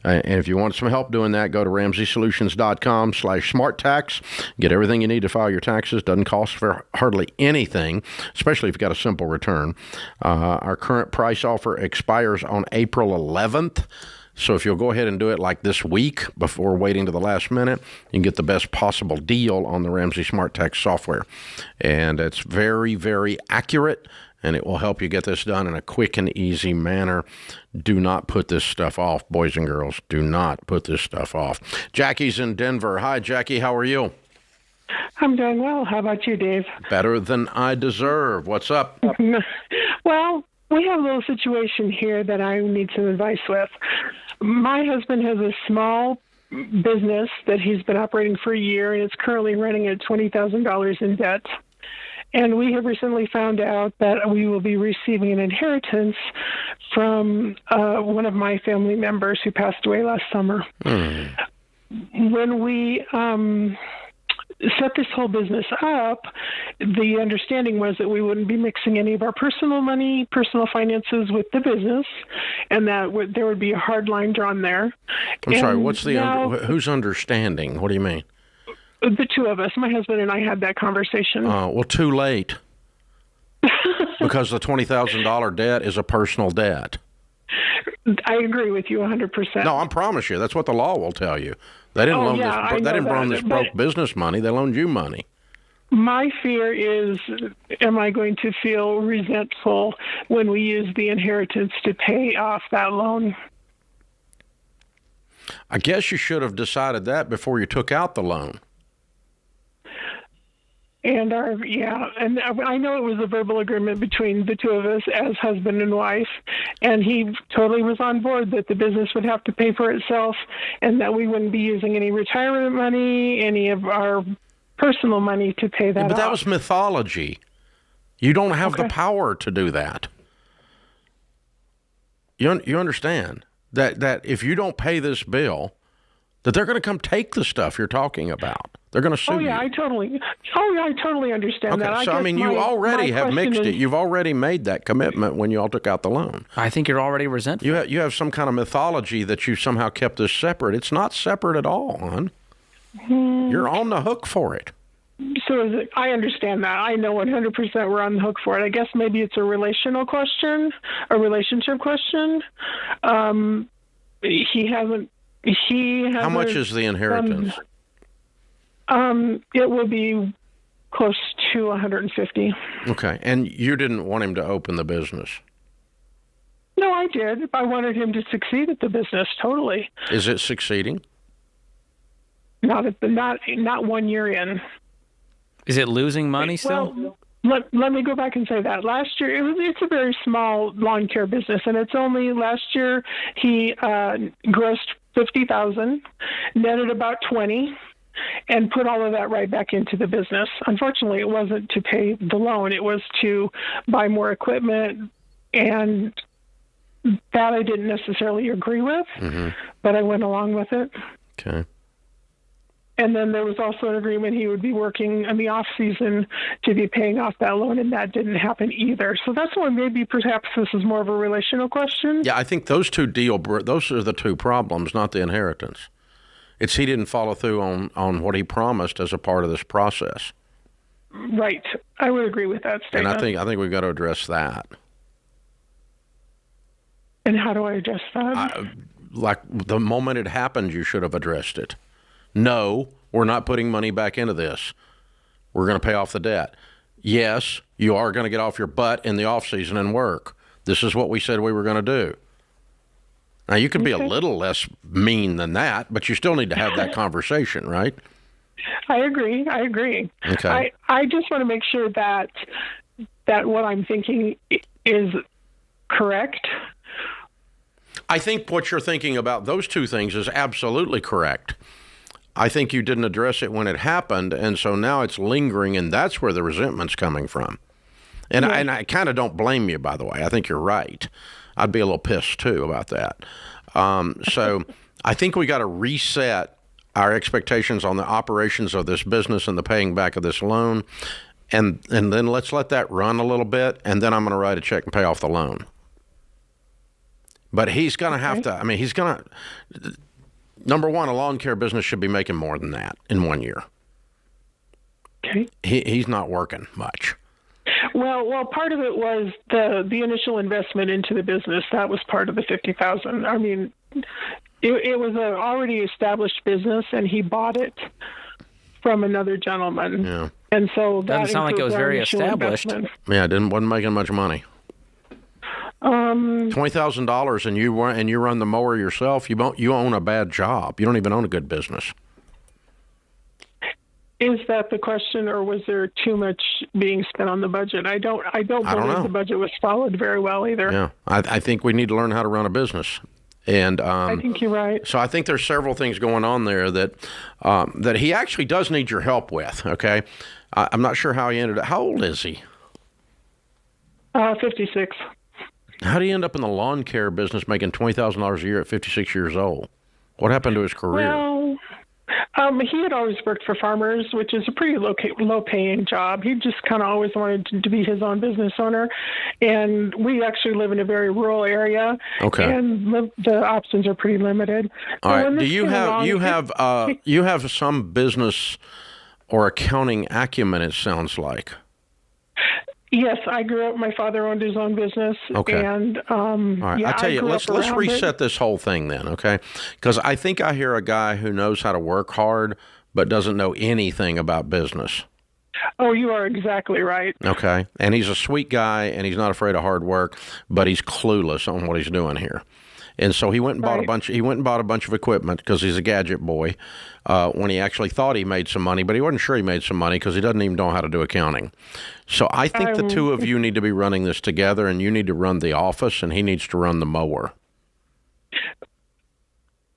And if you want some help doing that, go to RamseySolutions.com/SmartTax. Get everything you need to file your taxes. Doesn't cost for hardly anything, especially if you've got a simple return. Our current price offer expires on April 11th. So if you'll go ahead and do it like this week before waiting to the last minute, you can get the best possible deal on the Ramsey Smart Tax software. And it's very, very accurate, and it will help you get this done in a quick and easy manner. Do not put this stuff off, boys and girls. Do not put this stuff off. Jackie's in Denver. Hi, Jackie. How are you? I'm doing well. How about you, Dave? Better than I deserve. What's up? Well, we have a little situation here that I need some advice with. My husband has a small business that he's been operating for a year, and it's currently running at $20,000 in debt. And we have recently found out that we will be receiving an inheritance from one of my family members who passed away last summer. When we set this whole business up, the understanding was that we wouldn't be mixing any of our personal money, personal finances with the business, and that there would be a hard line drawn there. I'm sorry, what's whose understanding? What do you mean? The two of us, my husband and I, had that conversation. Well, too late. Because the $20,000 debt is a personal debt. I agree with you 100%. No, I promise you. That's what the law will tell you. They didn't loan this broke business money. They loaned you money. My fear is, am I going to feel resentful when we use the inheritance to pay off that loan? I guess you should have decided that before you took out the loan. And I know it was a verbal agreement between the two of us as husband and wife, and he totally was on board that the business would have to pay for itself and that we wouldn't be using any retirement money, any of our personal money to pay that off. But that was mythology. You don't have the power to do that. You understand that if you don't pay this bill, that they're going to come take the stuff you're talking about. They're going to sue you. I totally understand that. So, you already have mixed it. You've already made that commitment when you all took out the loan. I think you're already resentful. You have some kind of mythology that you somehow kept this separate. It's not separate at all, hon. You're on the hook for it. So I understand that. I know 100% we're on the hook for it. I guess maybe it's a relationship question. He hasn't. How much is the inheritance? It will be close to 150. Okay, and you didn't want him to open the business? No, I did. I wanted him to succeed at the business. Totally. Is it succeeding? Not 1 year in. Is it losing money still? Well, let me go back and say that. Last year, it's a very small lawn care business, and it's only last year he grossed $50,000, netted about $20,000, and put all of that right back into the business. Unfortunately, it wasn't to pay the loan. It was to buy more equipment, and that I didn't necessarily agree with, but I went along with it. Okay. And then there was also an agreement he would be working in the off season to be paying off that loan, and that didn't happen either. So that's why maybe perhaps this is more of a relational question. Yeah, I think those are the two problems, not the inheritance. It's he didn't follow through on what he promised as a part of this process. Right. I would agree with that statement. And I think we've got to address that. And how do I address that? Like the moment it happened, you should have addressed it. No, we're not putting money back into this. We're going to pay off the debt. Yes, you are going to get off your butt in the off season and work. This is what we said we were going to do. Now, you could be a little less mean than that, but you still need to have that conversation, right? I agree. Okay. I just want to make sure that what I'm thinking is correct. I think what you're thinking about those two things is absolutely correct. I think you didn't address it when it happened, and so now it's lingering, and that's where the resentment's coming from. And I kind of don't blame you, by the way. I think you're right. I'd be a little pissed, too, about that. So I think we got to reset our expectations on the operations of this business and the paying back of this loan, and then let's let that run a little bit, and then I'm going to write a check and pay off the loan. But he's going to have to, he's going to, number one, a lawn care business should be making more than that in 1 year. Okay. He's not working much. Well, part of it was the initial investment into the business. That was part of the $50,000. I mean, it was an already established business, and he bought it from another gentleman. Yeah. And so that doesn't sound like it was very established. Yeah, wasn't making much money. $20,000 and you run the mower yourself. You own a bad job. You don't even own a good business. Is that the question, or was there too much being spent on the budget? I don't believe the budget was followed very well either. Yeah, I think we need to learn how to run a business. And I think you're right. So I think there's several things going on there that he actually does need your help with. Okay, I'm not sure how he ended up. How old is he? 56. How did he end up in the lawn care business making $20,000 a year at 56 years old? What happened to his career? Well, he had always worked for farmers, which is a pretty low-paying job. He just kind of always wanted to be his own business owner. And we actually live in a very rural area. Okay. And the options are pretty limited. All right. Do you have some business or accounting acumen, it sounds like? Yes, I grew up. My father owned his own business. Okay. And all right. I tell you, let's reset this whole thing then, okay? Because I think I hear a guy who knows how to work hard but doesn't know anything about business. Oh, you are exactly right. Okay. And he's a sweet guy, and he's not afraid of hard work, but he's clueless on what he's doing here. And so he went and bought a bunch of equipment because he's a gadget boy when he actually thought he made some money, but he wasn't sure he made some money because he doesn't even know how to do accounting. So I think the two of you need to be running this together, and you need to run the office, and he needs to run the mower.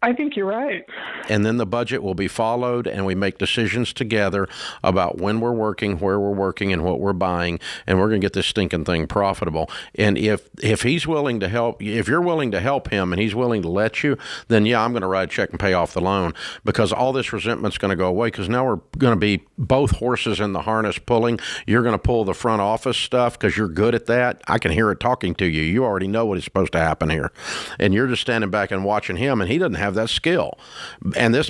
I think you're right. And then the budget will be followed, and we make decisions together about when we're working, where we're working, and what we're buying, and we're going to get this stinking thing profitable. And if he's willing to help, if you're willing to help him and he's willing to let you, then yeah, I'm going to write a check and pay off the loan, because all this resentment's going to go away, because now we're going to be both horses in the harness pulling. You're going to pull the front office stuff because you're good at that. I can hear it talking to you. You already know what is supposed to happen here. And you're just standing back and watching him, and he doesn't have that skill.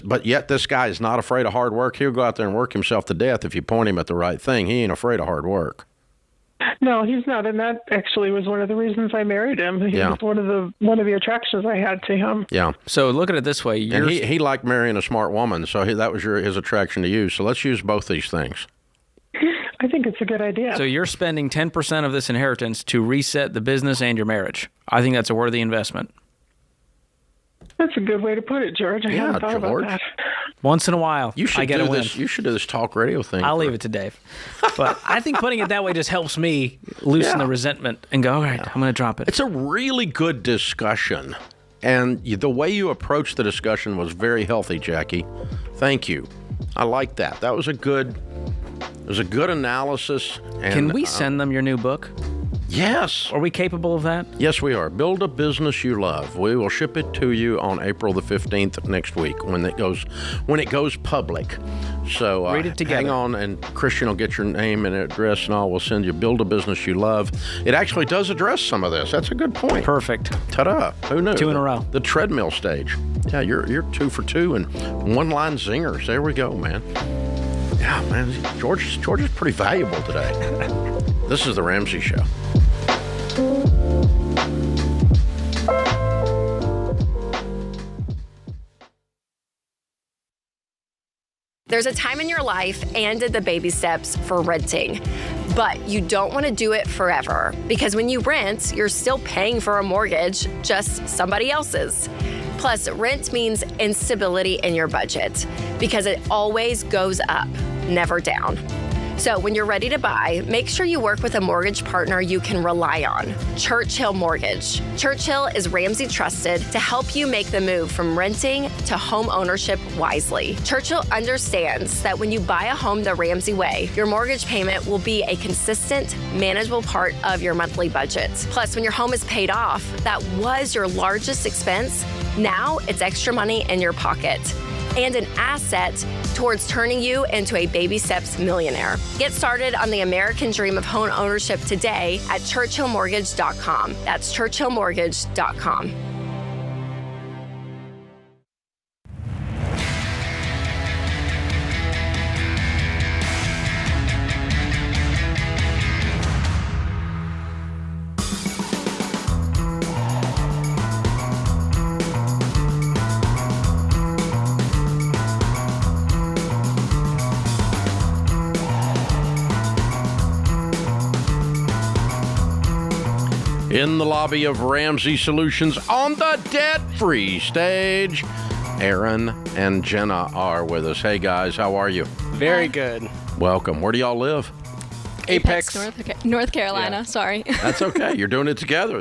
But yet this guy is not afraid of hard work. He'll go out there and work himself to death if you point him at the right thing. He ain't afraid of hard work. No, he's not, and that actually was one of the reasons I married him. He was one of the attractions I had to him. Yeah. So look at it this way. And he liked marrying a smart woman, so that was his attraction to you. So let's use both these things. I think it's a good idea. So you're spending 10% of this inheritance to reset the business and your marriage. I think that's a worthy investment. That's a good way to put it, George. I hadn't thought about that. Once in a while, you should do this. You should do this talk radio thing. I'll leave it to Dave. But I think putting it that way just helps me loosen the resentment and go, all right, I'm going to drop it. It's a really good discussion. And the way you approached the discussion was very healthy, Jackie. Thank you. I like that. That was a good analysis. And, can we send them your new book? Yes. Are we capable of that? Yes, we are. Build a business you love. We will ship it to you on April the 15th next week when it goes public. So read it together. Hang on, and Christian will get your name and address, and all. We'll send you Build a Business You Love. It actually does address some of this. That's a good point. Perfect. Ta-da. Who knew? 2 in a row. The treadmill stage. Yeah, you're 2 for 2 and one-line zingers. There we go, man. Yeah, man. George is pretty valuable today. This is the Ramsey Show. There's a time in your life and the baby steps for renting, but you don't want to do it forever because when you rent, you're still paying for a mortgage, just somebody else's. Plus, rent means instability in your budget because it always goes up, never down. So when you're ready to buy, make sure you work with a mortgage partner you can rely on. Churchill Mortgage. Churchill is Ramsey trusted to help you make the move from renting to home ownership wisely. Churchill understands that when you buy a home the Ramsey way, your mortgage payment will be a consistent, manageable part of your monthly budget. Plus, when your home is paid off, that was your largest expense. Now it's extra money in your pocket and an asset towards turning you into a baby steps millionaire. Get started on the American dream of home ownership today at churchillmortgage.com. That's churchillmortgage.com. In the lobby of Ramsey Solutions on the debt-free stage, Aaron and Jenna are with us. Hey, guys, how are you? Very good. Welcome. Where do y'all live? Apex. North Carolina. Yeah. Sorry. That's okay. You're doing it together.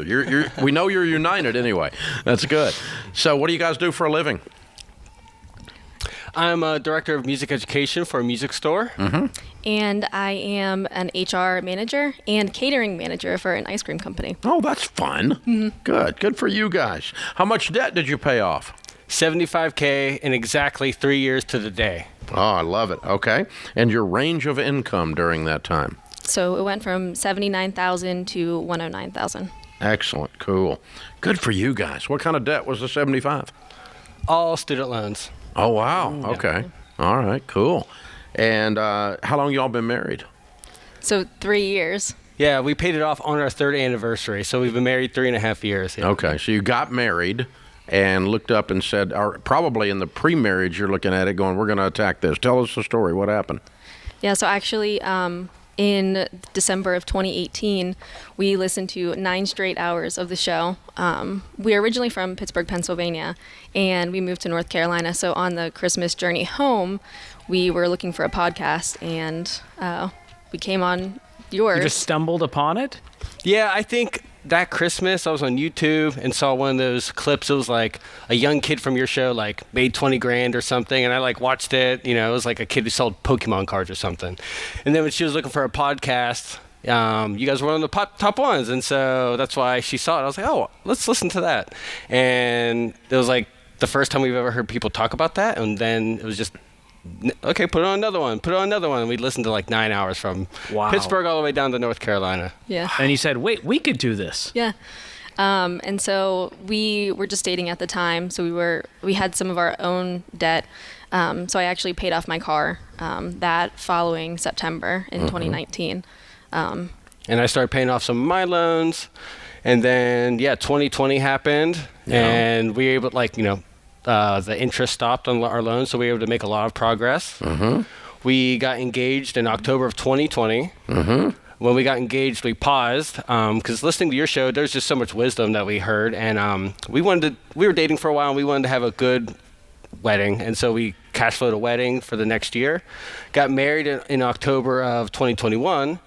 We know you're united anyway. That's good. So what do you guys do for a living? I'm a director of music education for a music store. Mm-hmm. And I am an HR manager and catering manager for an ice cream company. Oh, that's fun. Mm-hmm. Good for you guys. How much debt did you pay off? $75K in exactly 3 years to the day. Oh, I love it. Okay. And your range of income during that time? So it went from $79,000 to $109,000. Excellent. Cool. Good for you guys. What kind of debt was the 75? All student loans. Oh, wow. Okay. All right. Cool. And how long y'all been married? So 3 years. Yeah, we paid it off on our 3rd anniversary. So we've been married 3.5 years. Yeah. Okay. So you got married and looked up and said, or probably in the pre-marriage, you're looking at it going, we're going to attack this. Tell us the story. What happened? Yeah, so actually in December of 2018, we listened to 9 straight hours of the show. We are originally from Pittsburgh, Pennsylvania, and we moved to North Carolina. So on the Christmas journey home, we were looking for a podcast, and we came on yours. You just stumbled upon it? Yeah, I think that Christmas I was on YouTube and saw one of those clips. It was like a young kid from your show like made 20 grand or something, and I like watched it. You know, it was like a kid who sold Pokemon cards or something. And then when she was looking for a podcast, you guys were one of the top ones, and so that's why she saw it. I was like, oh, let's listen to that. And it was like the first time we've ever heard people talk about that, and then it was just, okay, put on another one. And we listened to like 9 hours from Pittsburgh all the way down to North Carolina. Yeah. And you said, wait, we could do this. Yeah. And so we were just dating at the time. So we had some of our own debt. So I actually paid off my car that following September in 2019. And I started paying off some of my loans. And then, 2020 happened. Yeah. And we were able, the interest stopped on our loans, so we were able to make a lot of progress. Mm-hmm. We got engaged in October of 2020. Mm-hmm. When we got engaged, we paused because listening to your show, there's just so much wisdom that we heard, and we were dating for a while, and we wanted to have a good wedding, and so we cash flowed a wedding for the next year. Got married in October of 2021,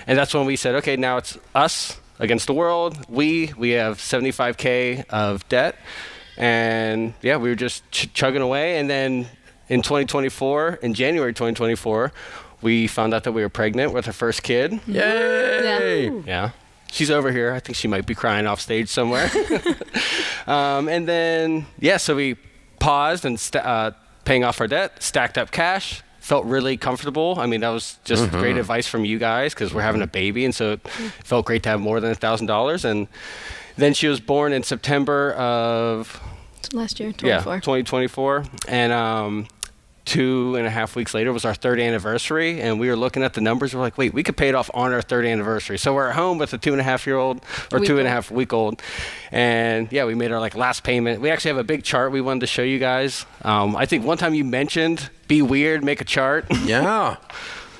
and that's when we said, okay, now it's us against the world. We have $75K of debt. And we were just chugging away. And then in January 2024, we found out that we were pregnant with our first kid. Yay! Yeah. she's over here. I think she might be crying off stage somewhere. And then, so we paused and paying off our debt, stacked up cash, felt really comfortable. I mean, that was just great advice from you guys because we're having a baby. And so it felt great to have more than $1,000. And then she was born in September of last year, 2024. And 2.5 weeks later was our 3rd anniversary, and we were looking at the numbers. We're like, wait, we could pay it off on our 3rd anniversary. So we're at home with a 2.5-year-old or 2.5-week-old, and we made our last payment. We actually have a big chart we wanted to show you guys. I think one time you mentioned be weird, make a chart. Yeah.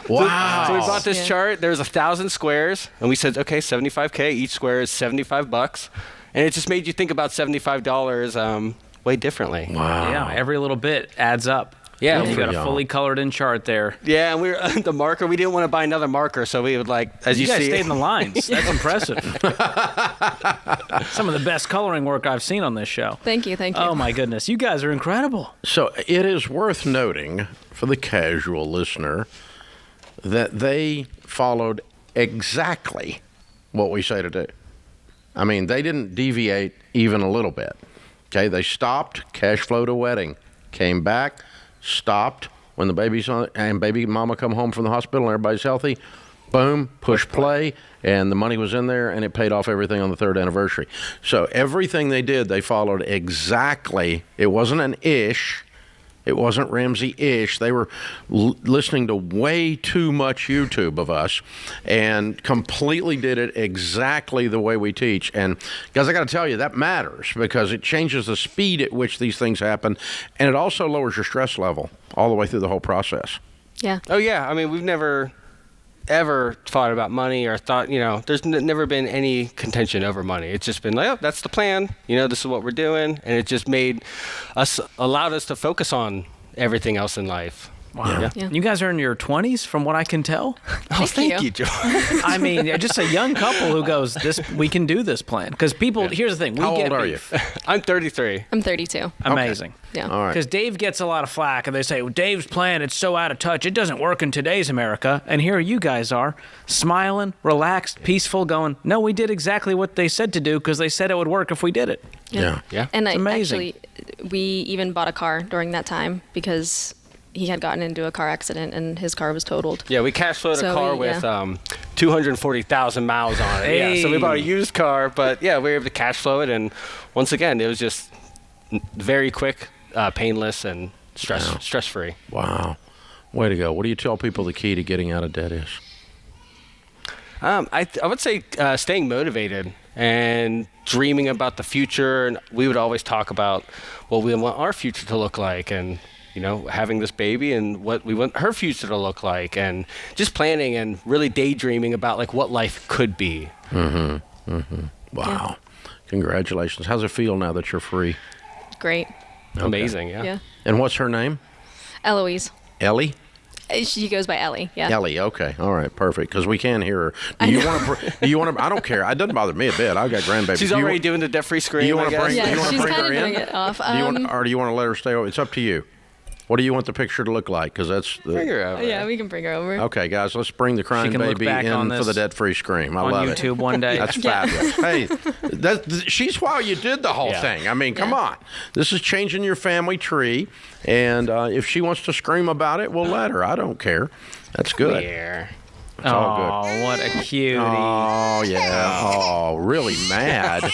Wow. So we bought this chart. There's 1,000 squares, and we said, okay, $75K. Each square is $75, and it just made you think about $75 way differently. Wow. Yeah, every little bit adds up. Yeah, you got a fully colored in chart there. Yeah, and we were the marker. We didn't want to buy another marker, so we would as you guys see, stayed in the lines. That's impressive. Some of the best coloring work I've seen on this show. Thank you. Oh my goodness, you guys are incredible. So it is worth noting for the casual listener that they followed exactly what we say to do. I mean, they didn't deviate even a little bit. Okay, they stopped, cash flow to wedding, came back, stopped when the baby's on and baby mama come home from the hospital and everybody's healthy. Boom, push play, and the money was in there, and it paid off everything on the 3rd anniversary. So everything they did, they followed exactly. It wasn't an ish. It wasn't Ramsey-ish. They were listening to way too much YouTube of us and completely did it exactly the way we teach. And guys, I got to tell you, that matters because it changes the speed at which these things happen, and it also lowers your stress level all the way through the whole process. Yeah. Oh, yeah. I mean, we've never ever thought about money or thought, there's never been any contention over money. It's just been like, oh, that's the plan. This is what we're doing. And it just allowed us to focus on everything else in life. Wow. Yeah. You guys are in your 20s from what I can tell. Oh, thank you, Joe. I mean, just a young couple who goes, we can do this plan. Because people, here's the thing. How old are you? I'm 33. I'm 32. Amazing. Okay. Yeah. All right. Because Dave gets a lot of flack, and they say, well, Dave's plan, it's so out of touch. It doesn't work in today's America. And here you guys are, smiling, relaxed, peaceful, going, no, we did exactly what they said to do because they said it would work if we did it. Yeah. And amazing. Actually, we even bought a car during that time because he had gotten into a car accident and his car was totaled. Yeah, we cash flowed a car with 240,000 miles on it. Hey. Yeah, so we bought a used car, but we were able to cash flow it. And once again, it was just very quick, painless, and stress-free. Wow. Way to go. What do you tell people the key to getting out of debt is? I would say staying motivated and dreaming about the future. And we would always talk about what we want our future to look like, and having this baby and what we want her future to look like, and just planning and really daydreaming about what life could be. Wow. Yeah. Congratulations. How's it feel now that you're free? Great. Okay. Amazing, yeah. And what's her name? Eloise. Ellie? She goes by Ellie. Yeah. Ellie. Okay. All right. Perfect. Because we can hear her. Do you want to? I don't care. It doesn't bother me a bit. I've got grandbabies. She's already doing the debt-free scream. Do you want to bring? Yeah, do you want to she's bring kind her of doing in? it off. Do you want to let her stay over? It's up to you. What do you want the picture to look like? Because that's the. Bring her over. Yeah, we can bring her over. Okay, guys, let's bring the crying She can look baby back on in for the debt-free scream. I on love YouTube it. one day. That's fabulous. Hey, she's why you did the whole thing. I mean, come on. This is changing your family tree, and if she wants to scream about it, we'll let her. I don't care. That's good. Yeah. It's all good. Oh, what a cutie. Oh, yeah. Oh, really mad.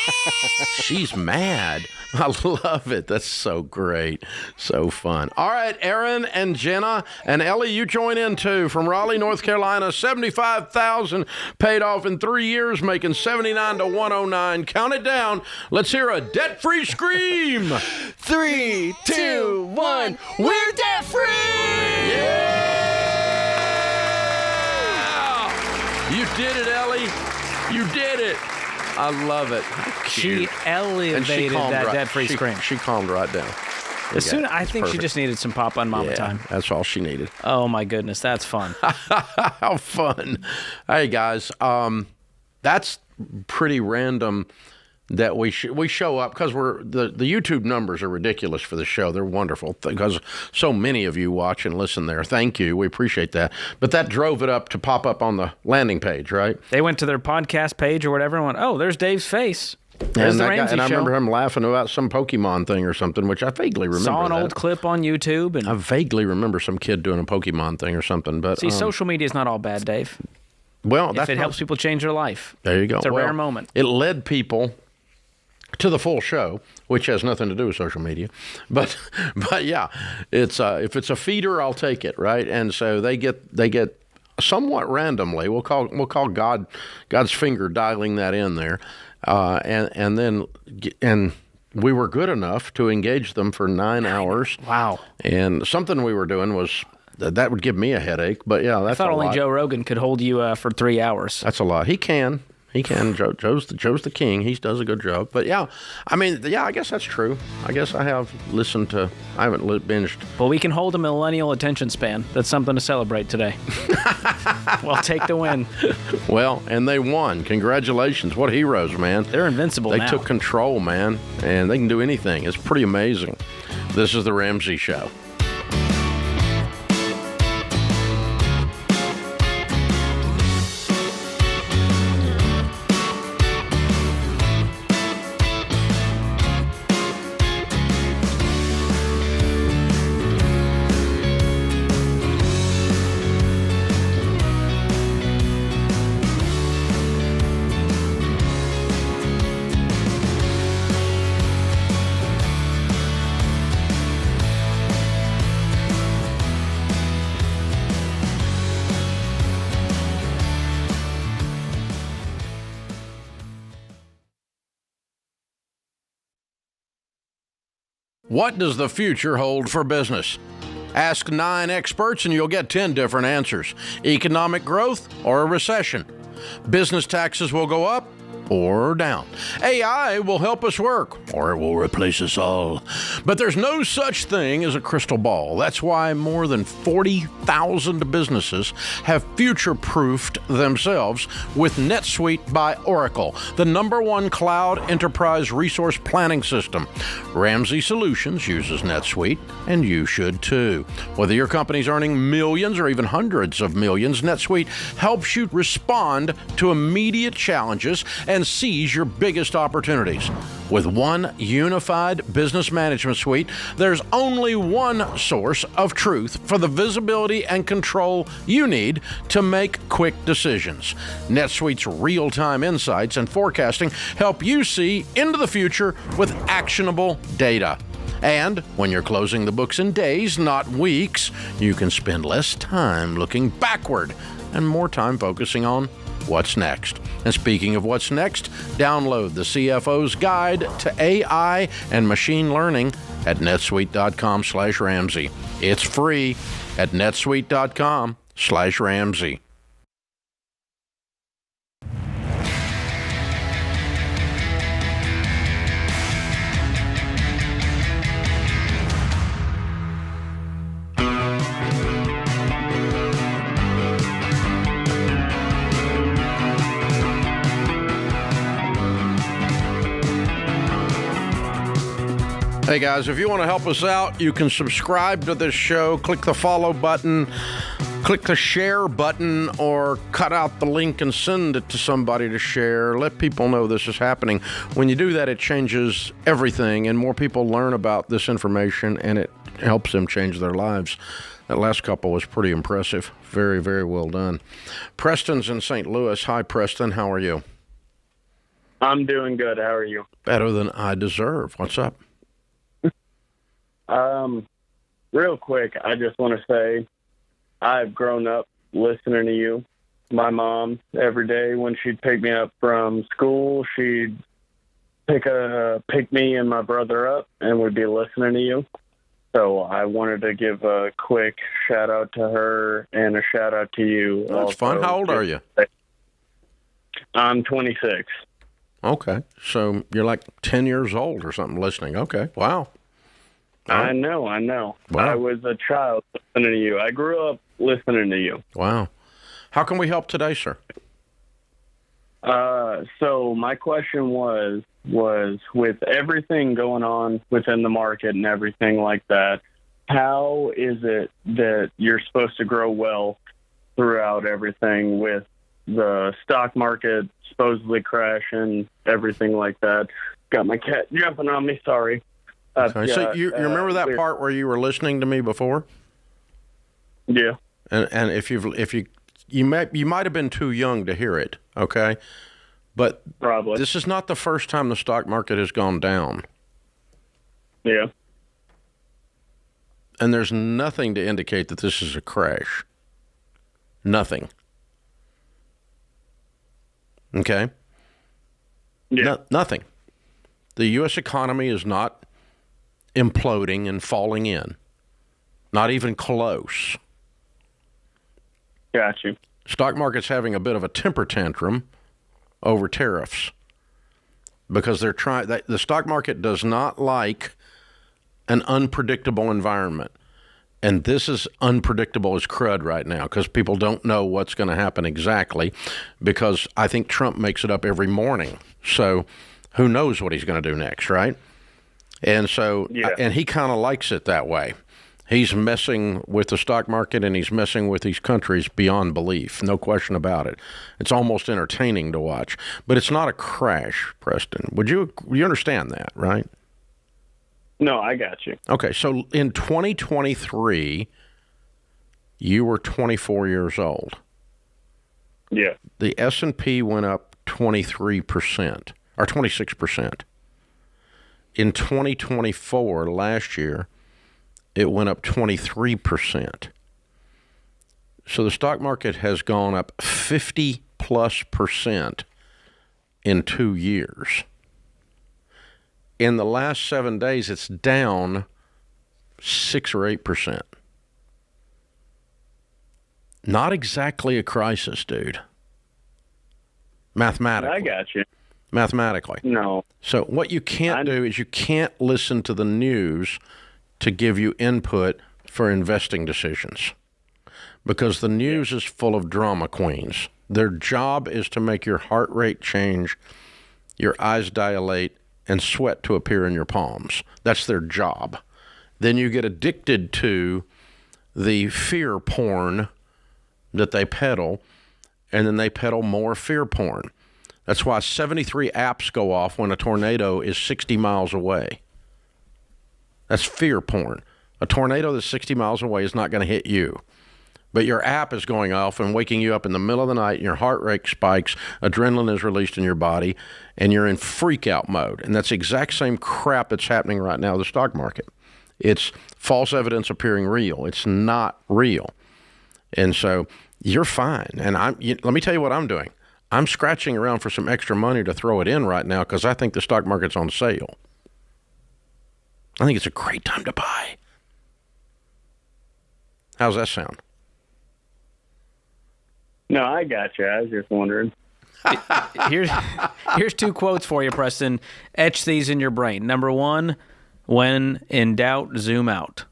She's mad. I love it. That's so great. So fun. All right, Aaron and Jenna and Ellie, you join in too. From Raleigh, North Carolina, $75,000 paid off in 3 years, making $79 to $109. Count it down. Let's hear a debt-free scream. 3, 2, 1. We're debt-free! Yeah! You did it, Ellie. You did it. I love it. She elevated that debt-free scream. She calmed right down. I think she just needed some Papa and Mama time. That's all she needed. Oh, my goodness. That's fun. How fun. Hey, guys, that's pretty random that we show up because the YouTube numbers are ridiculous for the show. They're wonderful because so many of you watch and listen there. Thank you. We appreciate that. But that drove it up to pop up on the landing page, right? They went to their podcast page or whatever and went, oh, there's Dave's face. There's And, the that guy, Ramsey and I show. remember him laughing about some Pokemon thing or something, which I vaguely remember. Saw an that. old clip on YouTube. And I vaguely remember some kid doing a Pokemon thing or something. But see, social media is not all bad, Dave. Well, if it helps people change their life. There you go. It's a rare moment. It led people to the full show, which has nothing to do with social media, but yeah, it's if it's a feeder, I'll take it, right? And so they get somewhat randomly. We'll call God's finger dialing that in there, and we were good enough to engage them for 9 hours. Wow! And something we were doing was. That would give me a headache, but yeah, that's a lot. I thought only Joe Rogan could hold you for 3 hours. That's a lot. He can. Joe's the king. He does a good job. But yeah, I mean, yeah, I guess that's true. I guess I have listened to. I haven't binged. Well, we can hold a millennial attention span. That's something to celebrate today. Well, take the win. Well, and they won. Congratulations! What heroes, man! They're invincible. They took control, man, and they can do anything. It's pretty amazing. This is the Ramsey Show. What does the future hold for business? Ask 9 experts and you'll get 10 different answers. Economic growth or a recession. Business taxes will go up or down. AI will help us work, or it will replace us all. But there's no such thing as a crystal ball. That's why more than 40,000 businesses have future-proofed themselves with NetSuite by Oracle, the #1 cloud enterprise resource planning system. Ramsey Solutions uses NetSuite, and you should too. Whether your company's earning millions or even hundreds of millions, NetSuite helps you respond to immediate challenges and seize your biggest opportunities. With one unified business management suite, there's only one source of truth for the visibility and control you need to make quick decisions. NetSuite's real-time insights and forecasting help you see into the future with actionable data. And when you're closing the books in days, not weeks, you can spend less time looking backward and more time focusing on what's next. And speaking of what's next, download the CFO's Guide to AI and Machine Learning at netsuite.com/Ramsey. It's free at netsuite.com/Ramsey. Hey guys, if you want to help us out, you can subscribe to this show, click the follow button, click the share button, or cut out the link and send it to somebody to share. Let people know this is happening. When you do that, it changes everything, and more people learn about this information, and it helps them change their lives. That last couple was pretty impressive. Very, very well done. Preston's in St. Louis. Hi, Preston. How are you? I'm doing good. How are you? Better than I deserve. What's up? Real quick, I just want to say I've grown up listening to you. My mom, every day when she'd pick me up from school, she'd pick me and my brother up, and we'd be listening to you. So I wanted to give a quick shout out to her and a shout out to you. That's fun. How old are you? I'm 26. Okay. So you're like 10 years old or something listening. Okay. Wow. I know. Wow. I was a child listening to you. I grew up listening to you. Wow. How can we help today, sir? So my question was, was, with everything going on within the market and everything like that, how is it that you're supposed to grow wealth throughout everything with the stock market supposedly crashing, everything like that? Got my cat jumping on me, sorry. Okay. So you remember that part where you were listening to me before? Yeah. And if you might have been too young to hear it, okay? But probably this is not the first time the stock market has gone down. Yeah. And there's nothing to indicate that this is a crash. Nothing. Okay? Yeah. Nothing. The U.S. economy is not imploding and falling in. Not even close. Got you. Stock market's having a bit of a temper tantrum over tariffs because they're trying. The stock market does not like an unpredictable environment. And this is unpredictable as crud right now because people don't know what's going to happen exactly, because I think Trump makes it up every morning. So who knows what he's going to do next, right? And so, and he kind of likes it that way. He's messing with the stock market and he's messing with these countries beyond belief. No question about it. It's almost entertaining to watch, but it's not a crash, Preston. You understand that, right? No, I got you. Okay, so in 2023, you were 24 years old. Yeah. The S&P went up 23% or 26%. In 2024, last year, it went up 23%. So the stock market has gone up 50+% in 2 years. In the last 7 days, it's down 6 or 8%. Not exactly a crisis, dude. Mathematically. I got you. Mathematically. No. So what you can't do is you can't listen to the news to give you input for investing decisions, because the news is full of drama queens. Their job is to make your heart rate change, your eyes dilate, and sweat to appear in your palms. That's their job. Then you get addicted to the fear porn that they peddle, and then they peddle more fear porn. That's why 73 apps go off when a tornado is 60 miles away. That's fear porn. A tornado that's 60 miles away is not going to hit you. But your app is going off and waking you up in the middle of the night, and your heart rate spikes, adrenaline is released in your body, and you're in freak out mode. And that's the exact same crap that's happening right now in the stock market. It's false evidence appearing real. It's not real. And so you're fine. And let me tell you what I'm doing. I'm scratching around for some extra money to throw it in right now because I think the stock market's on sale. I think it's a great time to buy. How's that sound? No, I got you. I was just wondering. Here's 2 quotes for you, Preston. Etch these in your brain. Number 1, when in doubt, zoom out.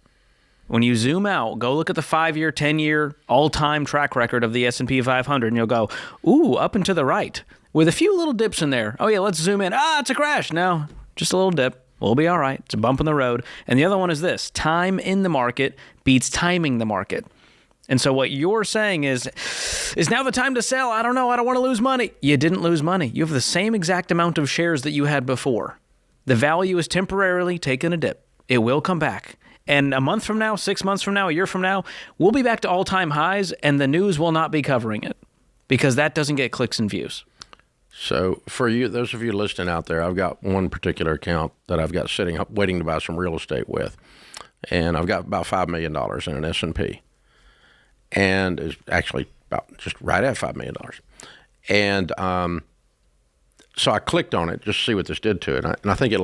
When you zoom out, go look at the 5-year, 10-year, all-time track record of the S&P 500, and you'll go, ooh, up and to the right, with a few little dips in there. Oh, yeah, let's zoom in. It's a crash. No, just a little dip. We'll be all right. It's a bump in the road. And the other one is this: time in the market beats timing the market. And so what you're saying is now the time to sell? I don't know. I don't want to lose money. You didn't lose money. You have the same exact amount of shares that you had before. The value is temporarily taking a dip. It will come back. And a month from now, 6 months from now, a year from now, we'll be back to all-time highs, and the news will not be covering it because that doesn't get clicks and views. So for you, those of you listening out there, I've got one particular account that I've got sitting up waiting to buy some real estate with. And I've got about $5 million in an S&P. And it's actually about just right at $5 million. And so I clicked on it just to see what this did to it. And I think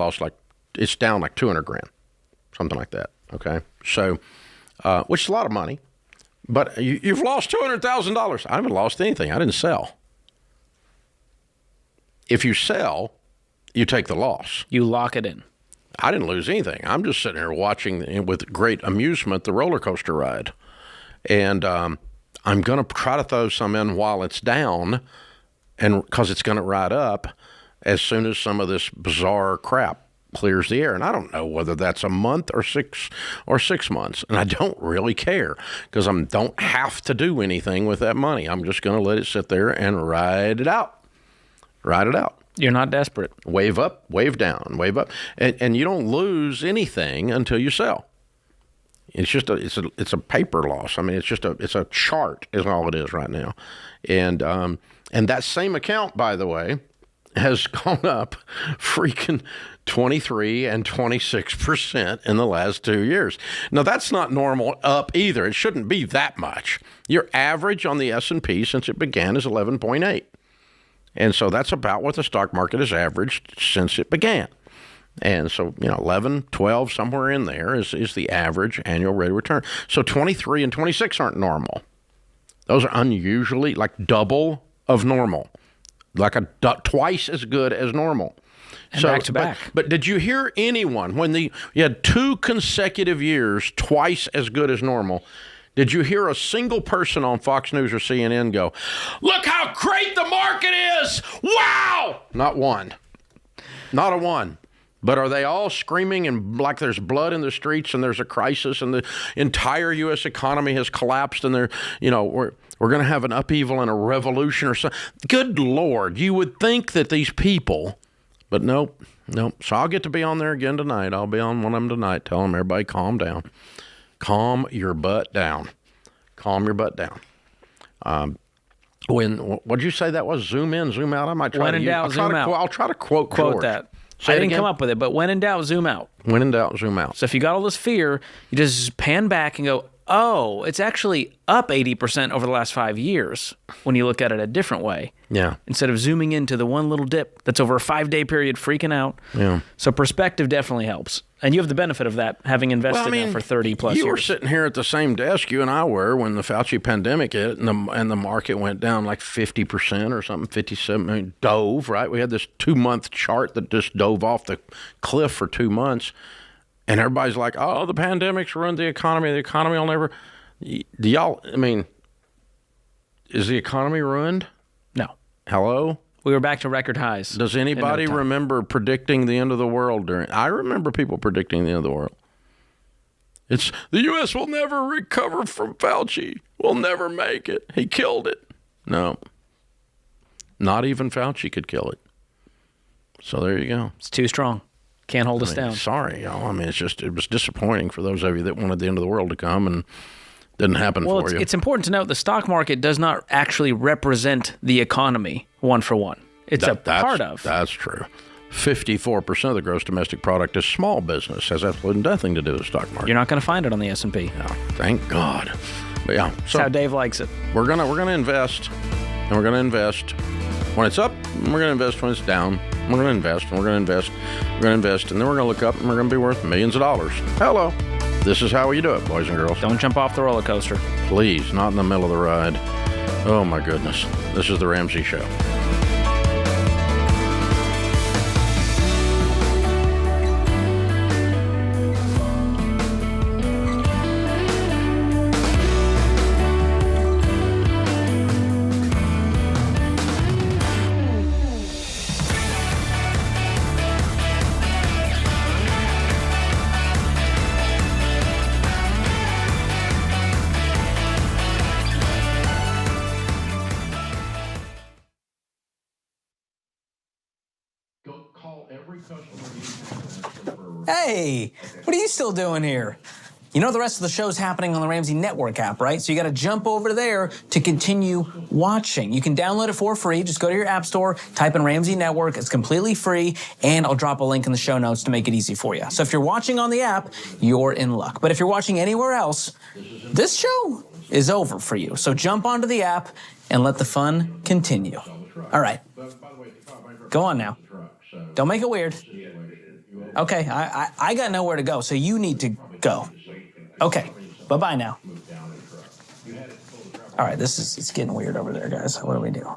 it's down like 200 grand, something like that. Okay. So, which is a lot of money, but you've lost $200,000. I haven't lost anything. I didn't sell. If you sell, you take the loss. You lock it in. I didn't lose anything. I'm just sitting here watching with great amusement the roller coaster ride. And I'm going to try to throw some in while it's down, and because it's going to ride up. as soon as some of this bizarre crap clears the air. And I don't know whether that's a month or 6 months. And I don't really care because I don't have to do anything with that money. I'm just going to let it sit there and ride it out. Ride it out. You're not desperate. Wave up, wave down, wave up. And you don't lose anything until you sell. It's just it's a paper loss. I mean, it's a chart is all it is right now. And that same account, by the way, has gone up freaking 23 and 26% in the last 2 years. Now, that's not normal up either. It shouldn't be that much. Your average on the S&P since it began is 11.8. And so that's about what the stock market has averaged since it began. And so, 11, 12, somewhere in there is the average annual rate of return. So 23 and 26 aren't normal. Those are unusually like double of normal. Like twice as good as normal. And so, back to back. But did you hear anyone, when you had 2 consecutive years twice as good as normal, did you hear a single person on Fox News or CNN go, "Look how great the market is! Wow!" Not one. Not a one. But are they all screaming and like there's blood in the streets and there's a crisis and the entire U.S. economy has collapsed and we're going to have an upheaval and a revolution or something? Good Lord, you would think that these people, but nope. So I'll get to be on there again tonight. I'll be on one of them tonight. Tell them, everybody, calm down. Calm your butt down. Calm your butt down. What'd you say that was? Zoom in, zoom out? I might try when in doubt, zoom out. I'll try to quote George. That. I didn't come up with it, but when in doubt, zoom out. When in doubt, zoom out. So if you got all this fear, you just pan back and go, oh, it's actually up 80% over the last 5 years when you look at it a different way. Yeah. Instead of zooming into the one little dip that's over a 5-day period freaking out. Yeah. So perspective definitely helps. And you have the benefit of that, having invested now for 30 plus years. You were sitting here at the same desk you and I were when the Fauci pandemic hit and the market went down like 50% or something, 57, dove, right? We had this 2-month chart that just dove off the cliff for 2 months. And everybody's like, oh, the pandemic's ruined the economy. The economy will never... is the economy ruined? No. Hello? We were back to record highs. Does anybody remember predicting the end of the world I remember people predicting the end of the world. It's, the U.S. will never recover from Fauci. We'll never make it. He killed it. No. Not even Fauci could kill it. So there you go. It's too strong. Can't hold us down. Sorry, y'all. I mean, it was disappointing for those of you that wanted the end of the world to come and didn't happen for you. It's important to note the stock market does not actually represent the economy one for one. It's a part of. That's true. 54% of the gross domestic product is small business. Has absolutely nothing to do with the stock market. You're not going to find it on the S&P. Yeah, thank God. But yeah, that's how Dave likes it. We're gonna invest, and we're gonna invest when it's up, and we're gonna invest when it's down. We're gonna invest, and we're gonna invest, and then we're gonna look up, and we're gonna be worth millions of dollars. Hello. This is how you do it, boys and girls. Don't jump off the roller coaster. Please, not in the middle of the ride. Oh, my goodness. This is The Ramsey Show. Hey, what are you still doing here? You know the rest of the show's happening on the Ramsey Network app, right? So you got to jump over there to continue watching. You can download it for free. Just go to your app store, type in Ramsey Network. It's completely free, and I'll drop a link in the show notes to make it easy for you. So if you're watching on the app, you're in luck. But if you're watching anywhere else, this show is over for you. So jump onto the app and let the fun continue. All right. Go on now. Don't make it weird. Okay, I got nowhere to go, so you need to go. Okay, bye-bye now. All right, it's getting weird over there, guys. What do we do?